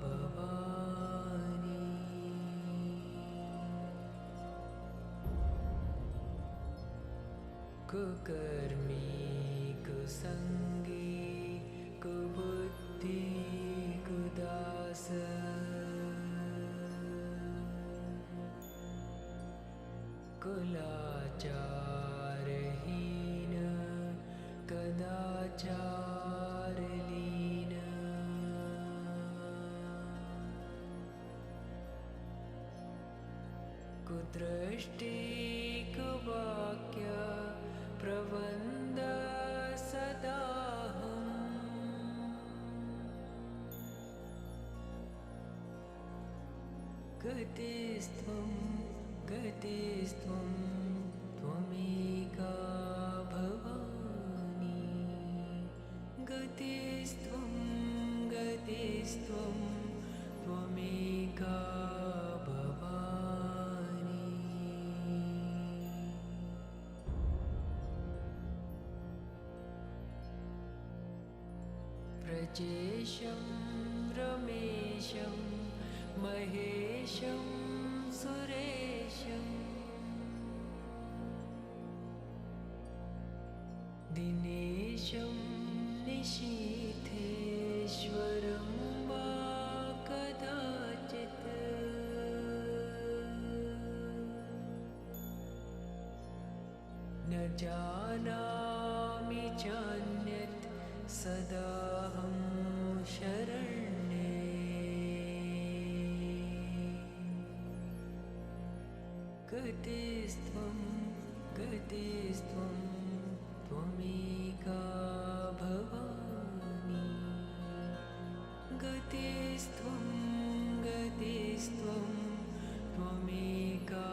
भवानी कुकर्मी कुसङ्गी कुबुद्धि कुदास कुलाचारहीन कदाचारलीन कुदृष्टि कुवाक्य प्रवन्द सदाहम् गतिस्त्वं गतिस्त्वं त्वमेका भवानी गतिस्त्वं गतिस्त्वं त्वमेका भवानी प्रजेशं रमेशं महेशं सुरेशं दिनेशं निशीथेश्वरं वा कदाचित् न जानामि चान्यत् सदाहं शरण्ये गतिस्त्वं गतिस्त्वं त्वमेका भवानी गतिस्त्वं गतिस्त्वं त्वमेका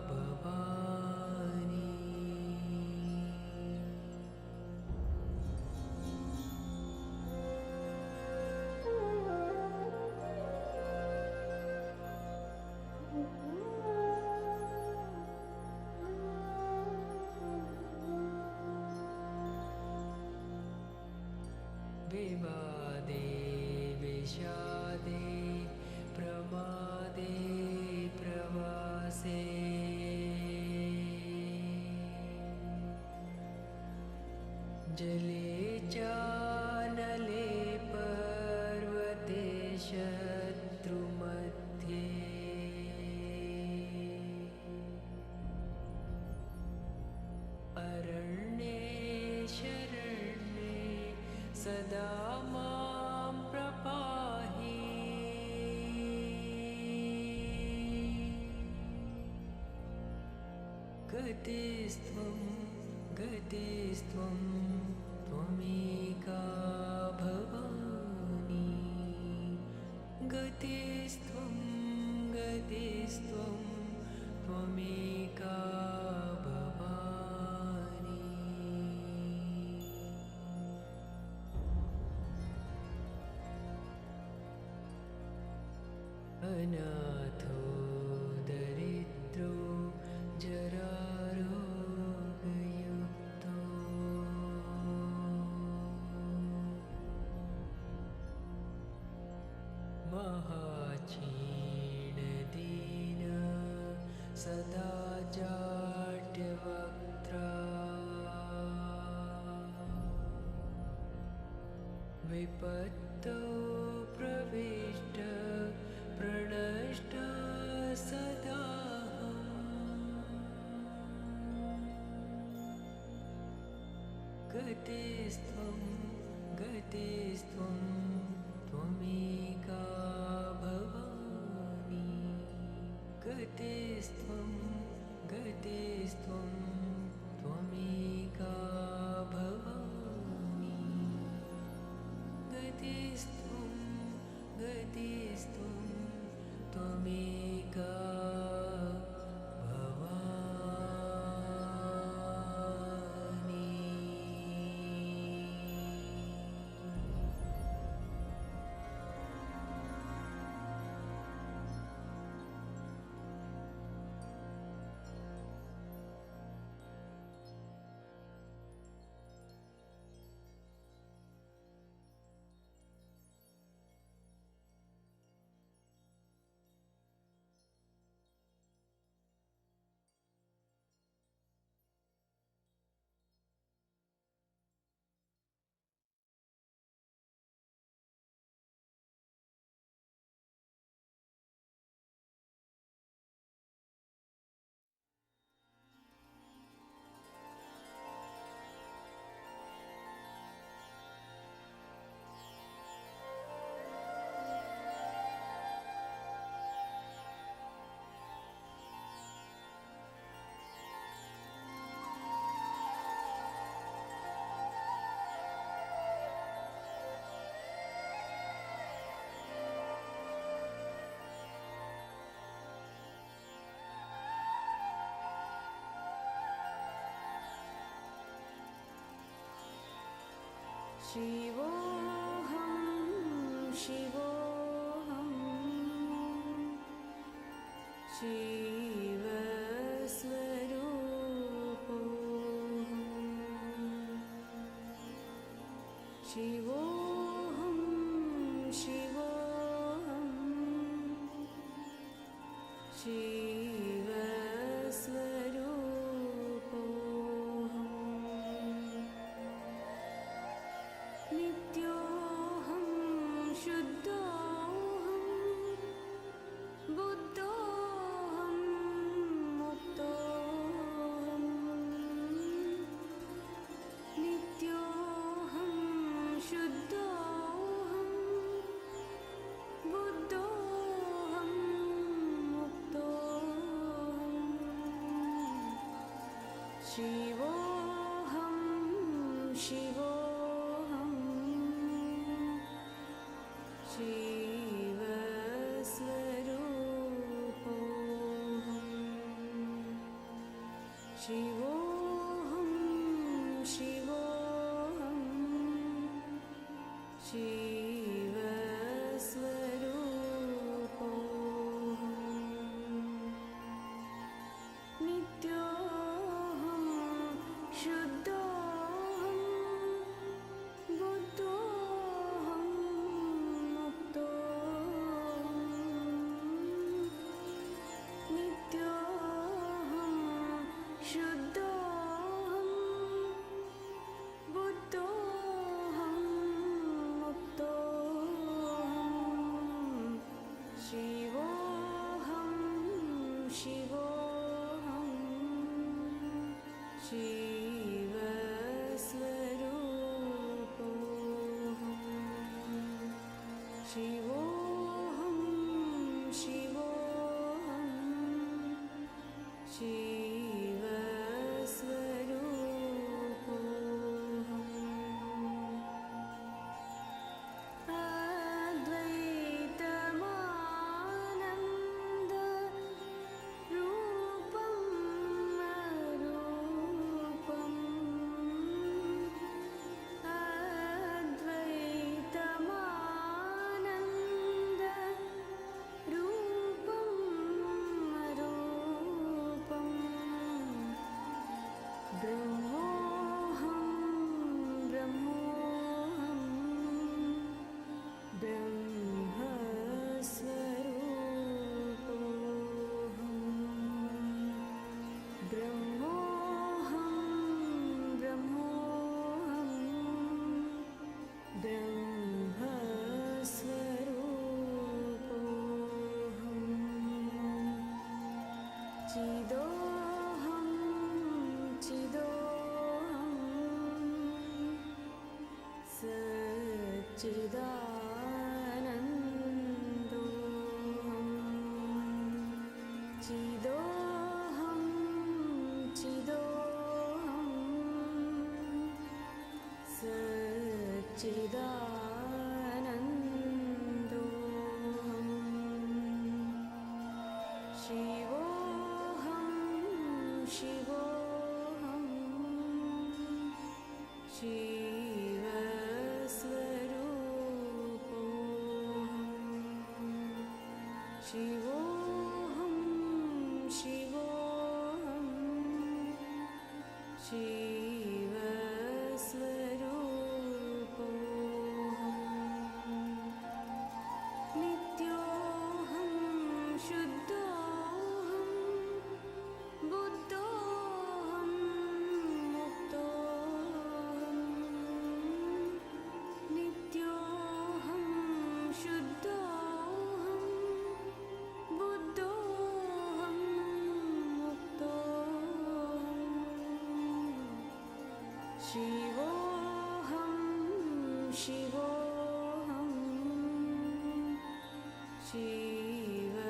भवानी विवादे विषादे प्रमादे प्रवासे जले चानले पर्वते शत्रुमध्ये अरण्ये शरण्ये सदा मां प्रपाहि गतिस्त्वं गतिस्त्वं त्वमेका भवानी गतिस्त्वं गतिस्त्वं त्वमेका भवानी अनाथो दरिद्रो सदा जाड्यवक्त्रा विपत्तौ प्रविष्ट प्रणष्ट गतिस्त्वं गतिस्त्वं त्वमेका भवानि गतिस्त्वं गतिस्त्वं त्वमेका भवानि गतिस्त्वं गतिस्त्वं त्वमेका शिवोऽहं शिवोऽहं शिवस्वरूपोऽहं शिवोऽहं शिवोऽहं नित्योऽहं शुद्धोऽहं बुद्धोऽहं मुक्तोऽहं नित्योऽहं शुद्धोऽहं बुद्धोऽहं मुक्तोऽहं शिवोऽहं शिवोऽहं शिवस्वरूपोऽहं शिवोऽहं शिवोऽहं शिवस्वरूपोऽहं नित्योऽहं शुद्धोऽहं बुद्धोऽहं मुक्तोऽहं नित्योऽहं शुद्धोऽहं बुद्धोऽहं मुक्तोऽहं शिवोऽहं शिवोऽहं शिवस्वरूपोऽहं शिवोऽहं शिवोऽहं शिवस्वरूपोऽहम् अद्वैतमानन्द रूपं अरूपम् अद्वैतमानन्द रूपं अरूपम् चिदोऽहं चिदोऽहं सच्चिदानन्दोऽहं शिवोऽहं शिवोऽहं शिवस्वरूपोऽहं शिवोऽहं शिवोऽहं शिवस्वरूपोऽहं नित्योऽहं शुद्धोऽहं बुद्धोऽहं मुक्तोऽहं नित्योऽहं शुद्धोऽहं बुद्धोऽहं मुक्तोऽहं शिवोऽहं शिवोऽहं शिवस्वरूपोऽहं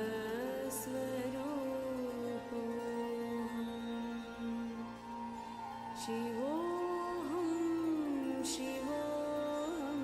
शिवोऽहं शिवोऽहं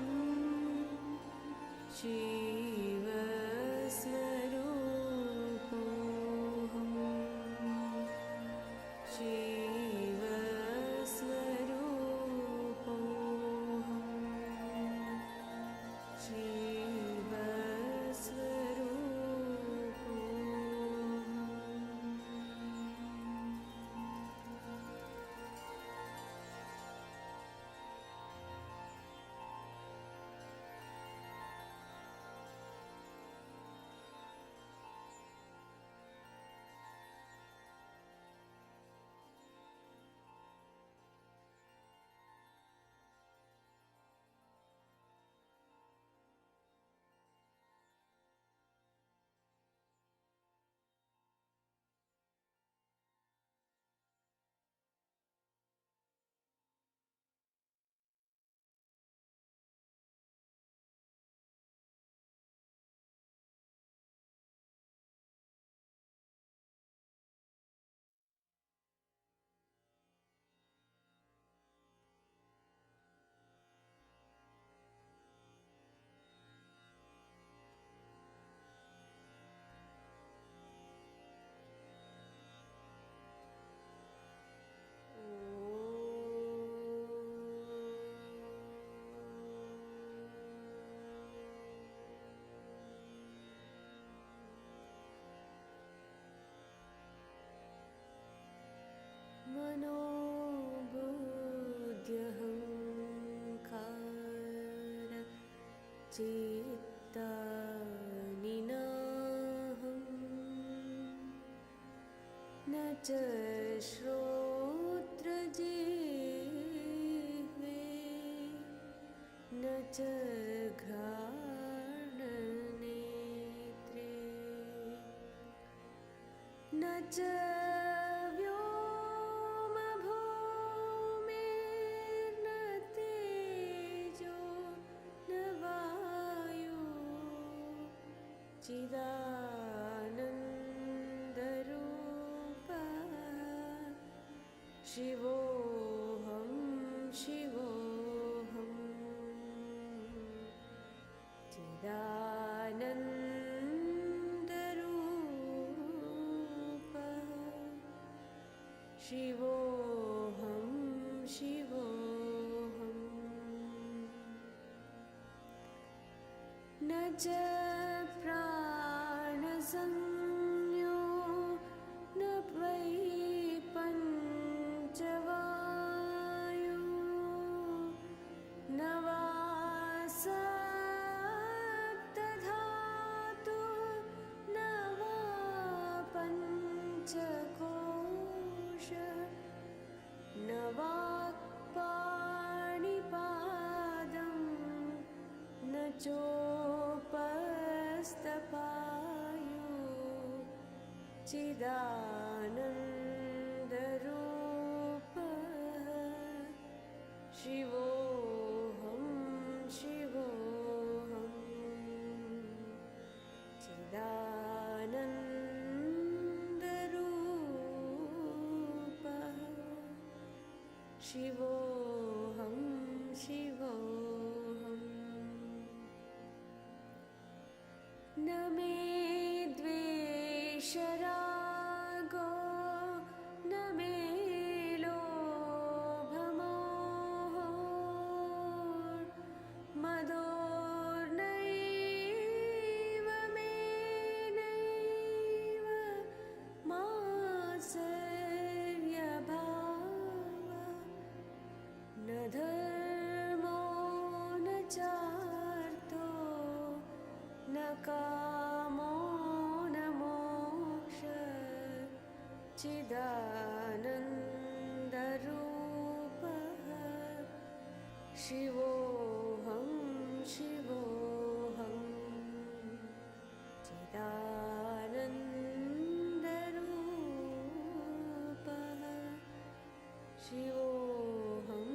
मनोबुद्ध्यहङ्कार चित्तानि नाहं न च श्रोत्रजिह्वे न च घ्राणनेत्रे न च व्योमभूमिर्न तेजो न वायु चिदानन्दरूपः शिवोऽहं शिवोऽहं चिदानन्दरूपः शिवोऽहं शिवोऽहं न च प्राणसंज्ञो न वै पञ्चवायु न वा सप्तधातु न वा पञ्चकोश न वाक्पाणिपादं न चोपस्तपायु चिदानन्दरूपः शिवोऽहं शिवोऽहं शिवोऽहं शिवोऽहम् न मे द्वेषरागो न मे लोभमोहो मदोर्नैव मे नैव मात्सर्यभाव न धर्मो न चार्थो न कामो न मोक्ष चिदानन्दरूपः शिवोऽहं शिवोऽहं चिदानन्दरूपः शिवोऽहं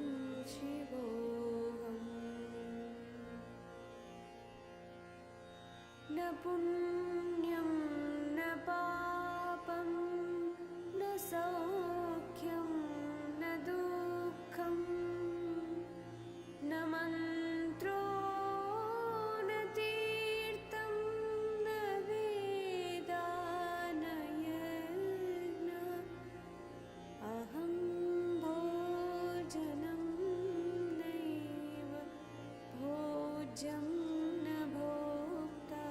शिवोऽहम् न पुण्यं न पापं न सौख्यं न दुःखं न मन्त्रो न तीर्थं न वेदा न यज्ञ अहं भोजनं नैव भोज्यं न भोक्ता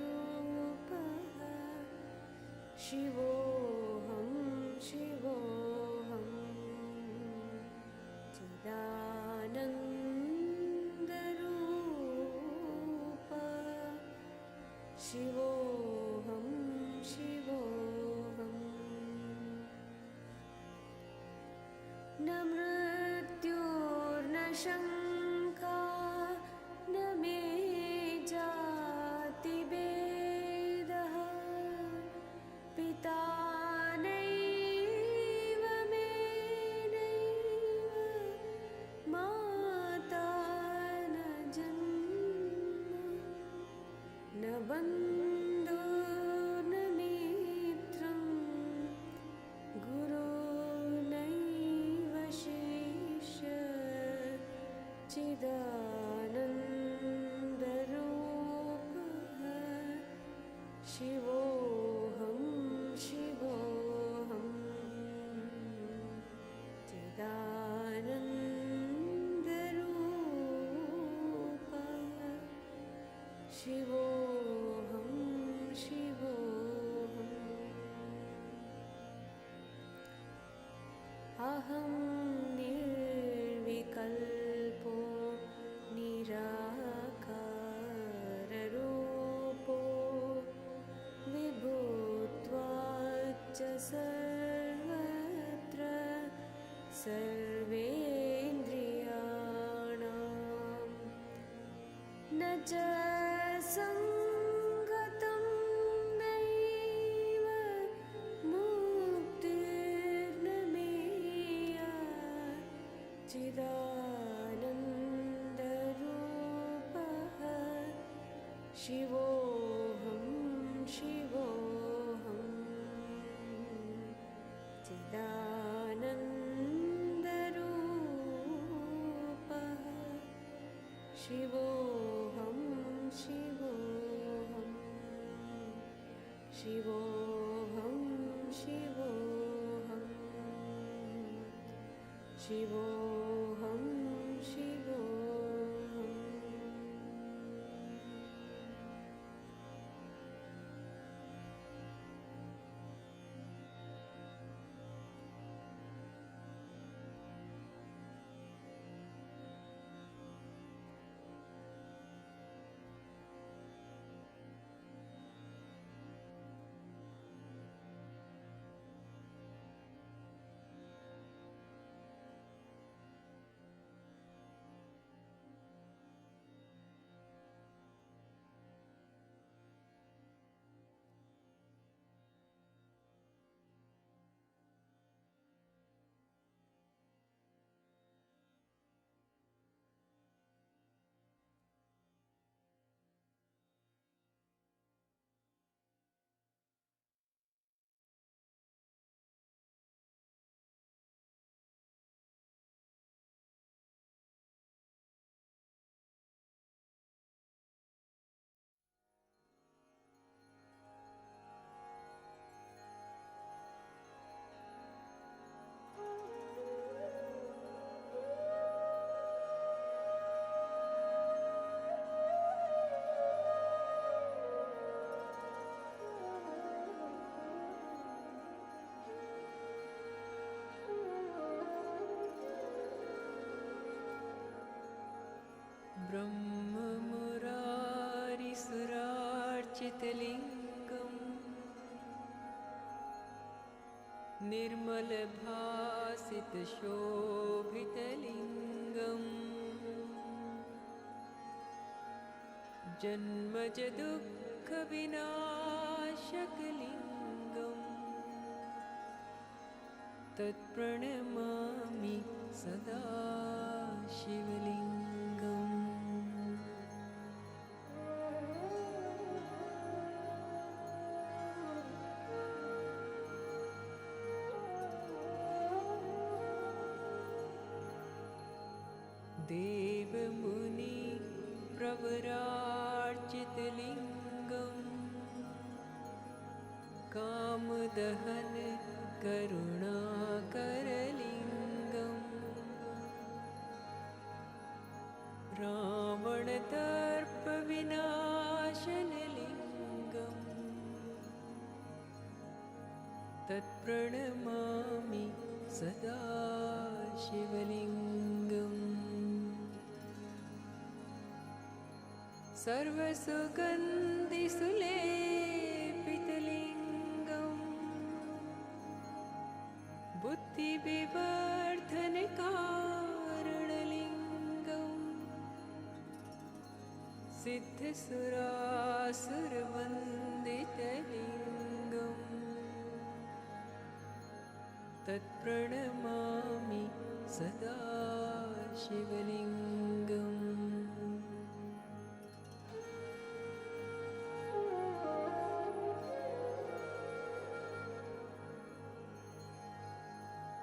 चिदानन्दरूपः शिवोऽहं शिवोऽहं चिदानन्दरूपः शिवोऽहं शिवोऽहम् न मृत्युर्न शङ्का न मे जातिभेदः पिता नैव मे नैव माता न जन्म न बन्धुर्न मित्रं गुरुर्नैव शिष्य चिदानन्दरूपः शिवोऽहं शिवोऽहं चिदानन्दरूपः शिवोऽहं शिवोऽहम् अहं निर्विकल्पो निराकाररूपो विभुत्वाच्च सर्वत्र सर्वेन्द्रियाणां न च सङ्गतं नैव मुक्तिर्न मेया चिदानन्दरूपः शिवोऽहं शिवोऽहं चिदानन्दरूपः शिवोऽहं शिवोऽहं शिवोऽहं शिवोऽहं शिवोऽहं शिवोऽहम् नाम्पहाचलिङ्गम् निर्मलभासितशोभितलिङ्गम् जन्मज दुःखविनाशकलिङ्गम् तत्प्रणमामि सदा शिवलिङ्गम्। देवमुनि प्रवरार्चितलिङ्गम् कामदहन करुणाकरलिङ्गम् रावणदर्पविनाशनलिङ्गम् तत्प्रणमामि सदा शिवलिङ्गम्। सर्वसुगन्धिसुलेपितलिङ्गम् बुद्धिविवर्धनकारणलिङ्गम् सिद्धसुरासुरवन्दितलिङ्गम् तत्प्रणमामि सदा शिवलिङ्गम्।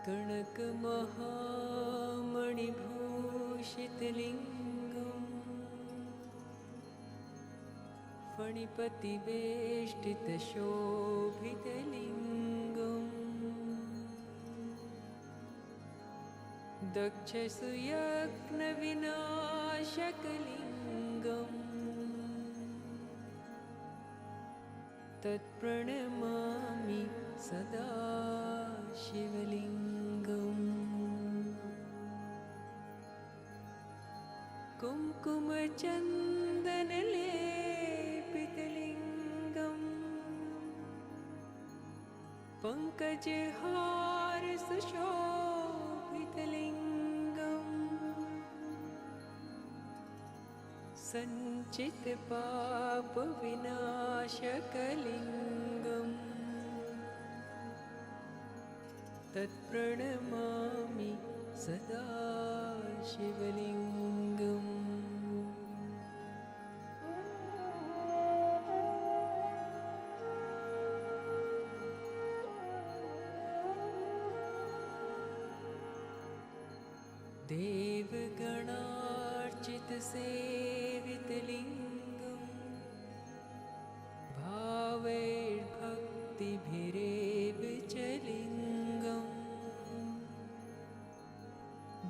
कणकमहामणिभूषितलिङ्गम् फणिपतिवेष्टितशोभितलिङ्गम् दक्षसुयज्ञविनाशकलिङ्गम् तत्प्रणमामि सदा शिवलिङ्गम्। कुङ्कुमचन्दनलेपितलिङ्गम् पङ्कजहारसुशोभितलिङ्गम् सञ्चितपापविनाशकलिङ्गम् तत्प्रणमामि सदा शिवलिङ्गम्। देवगणार्चितसेवितलिङ्गम् भावैर्भक्तिभिरेव च लिङ्गम्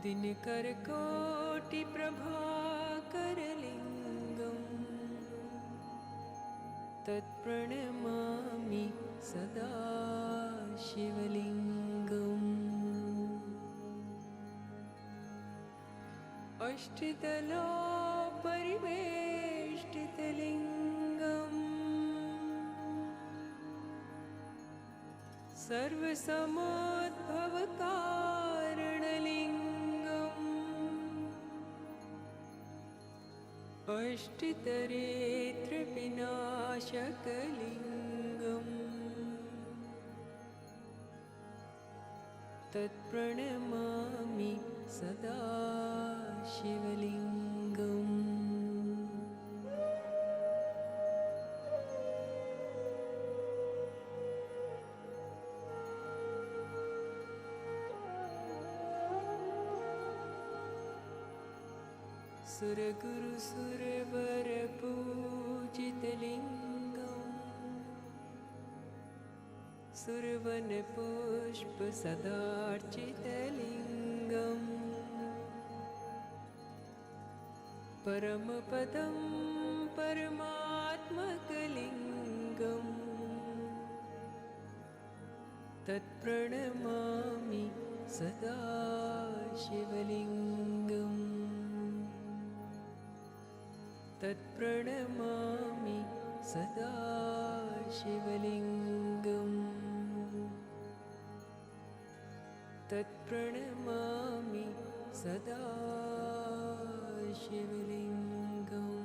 दिनकरकोटिप्रभाकरलिङ्गम् तत्प्रणमामि सदा शिवलिङ्गम्। अष्टदलोपरिवेष्टितलिङ्गम् सर्वसमोद्भवकारणलिङ्गम् अष्टतरेत्रविनाशकलिङ्गम् तत्प्रणमामि सदा शिवलिङ्गम्। सुरगुरुसुरवरपूजितलिङ्गम् सुरवनपुष्पसदार्चितलिङ्गम् परमपदं परमात्मकलिङ्गम् तत्प्रणमामि सदा शिवलिङ्गम्। तत्प्रणमामि सदा शिवलिङ्गम् तत्प्रणमामि सदा शिवलिङ्गम्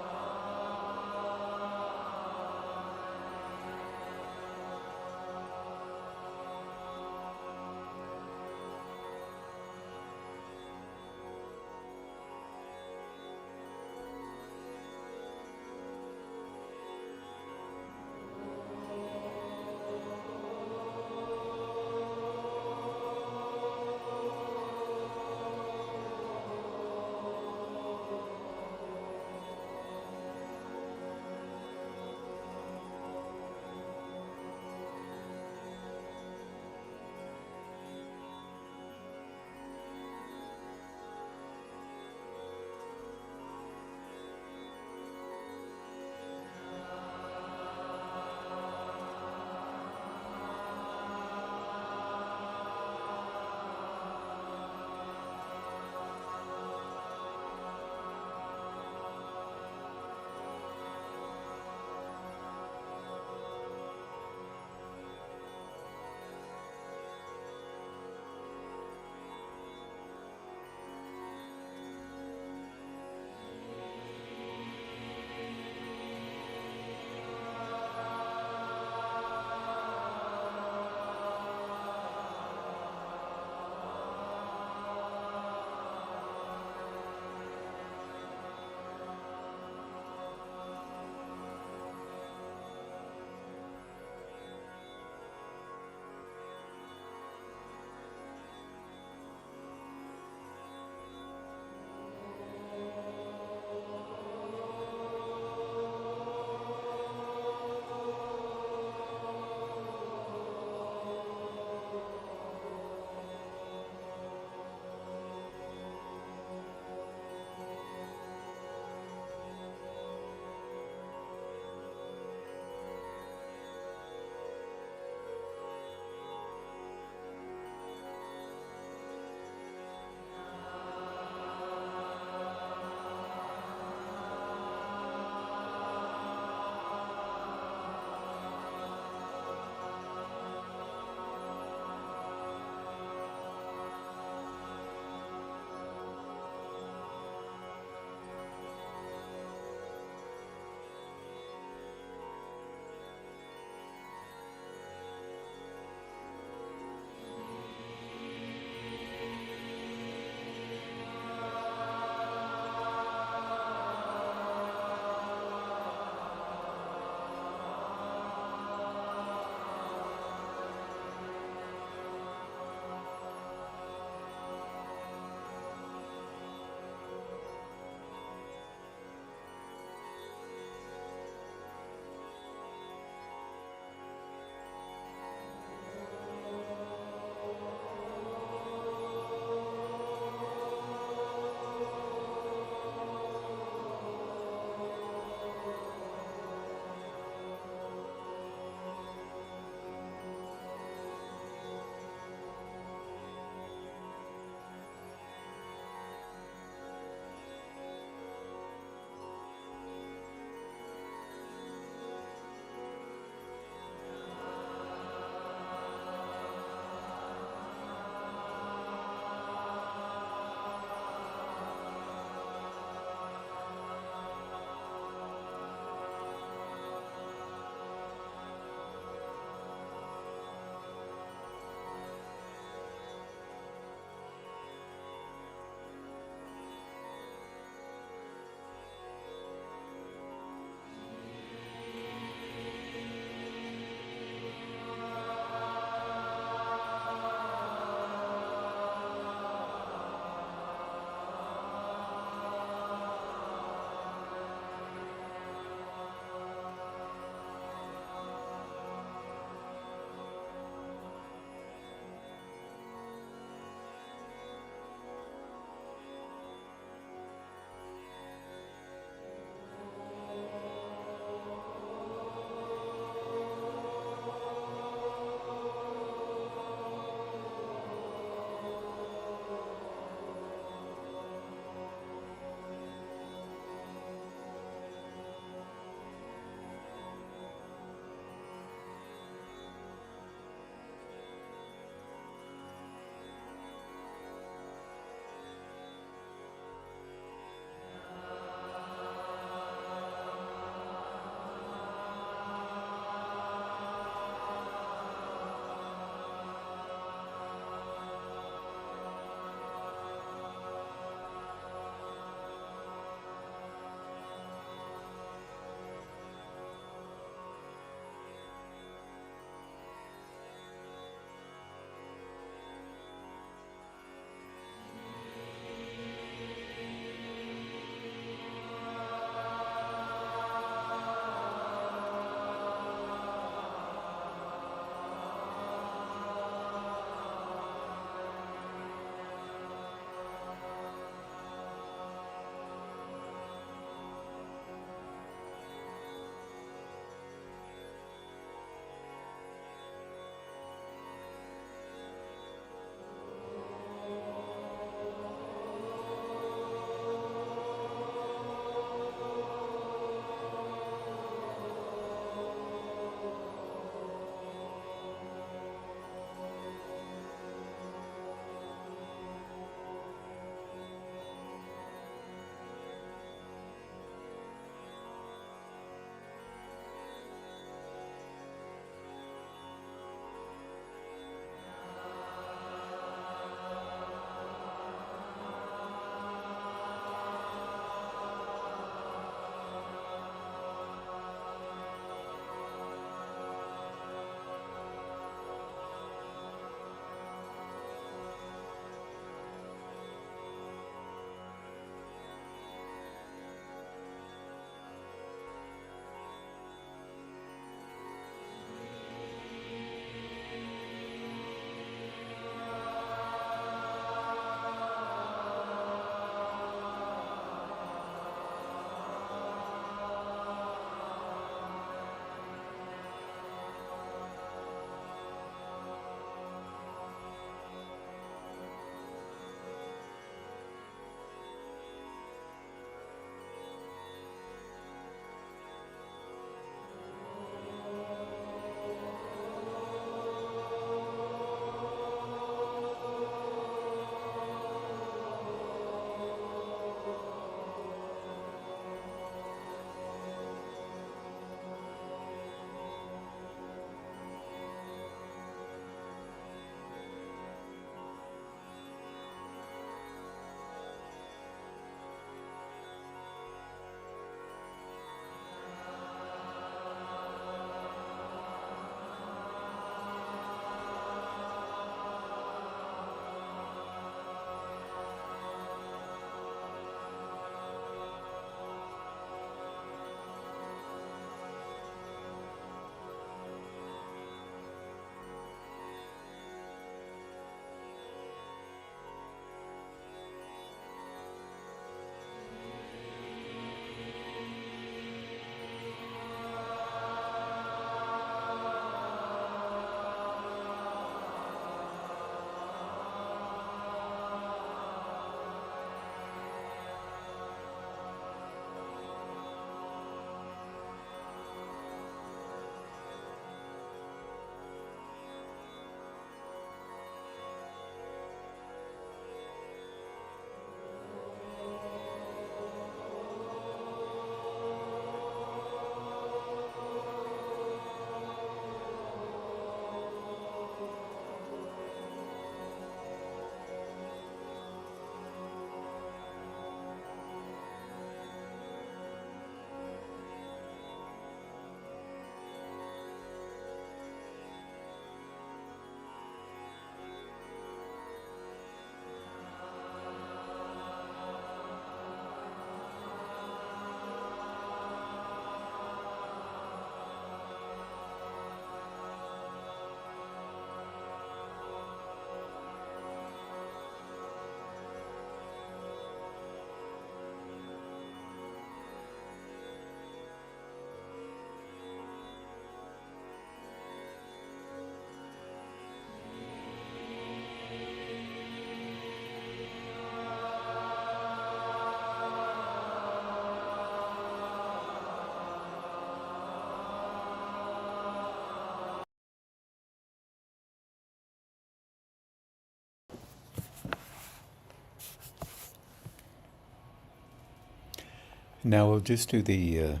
Now we'll just do the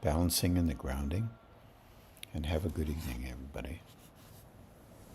balancing and the grounding. And have a good evening, everybody.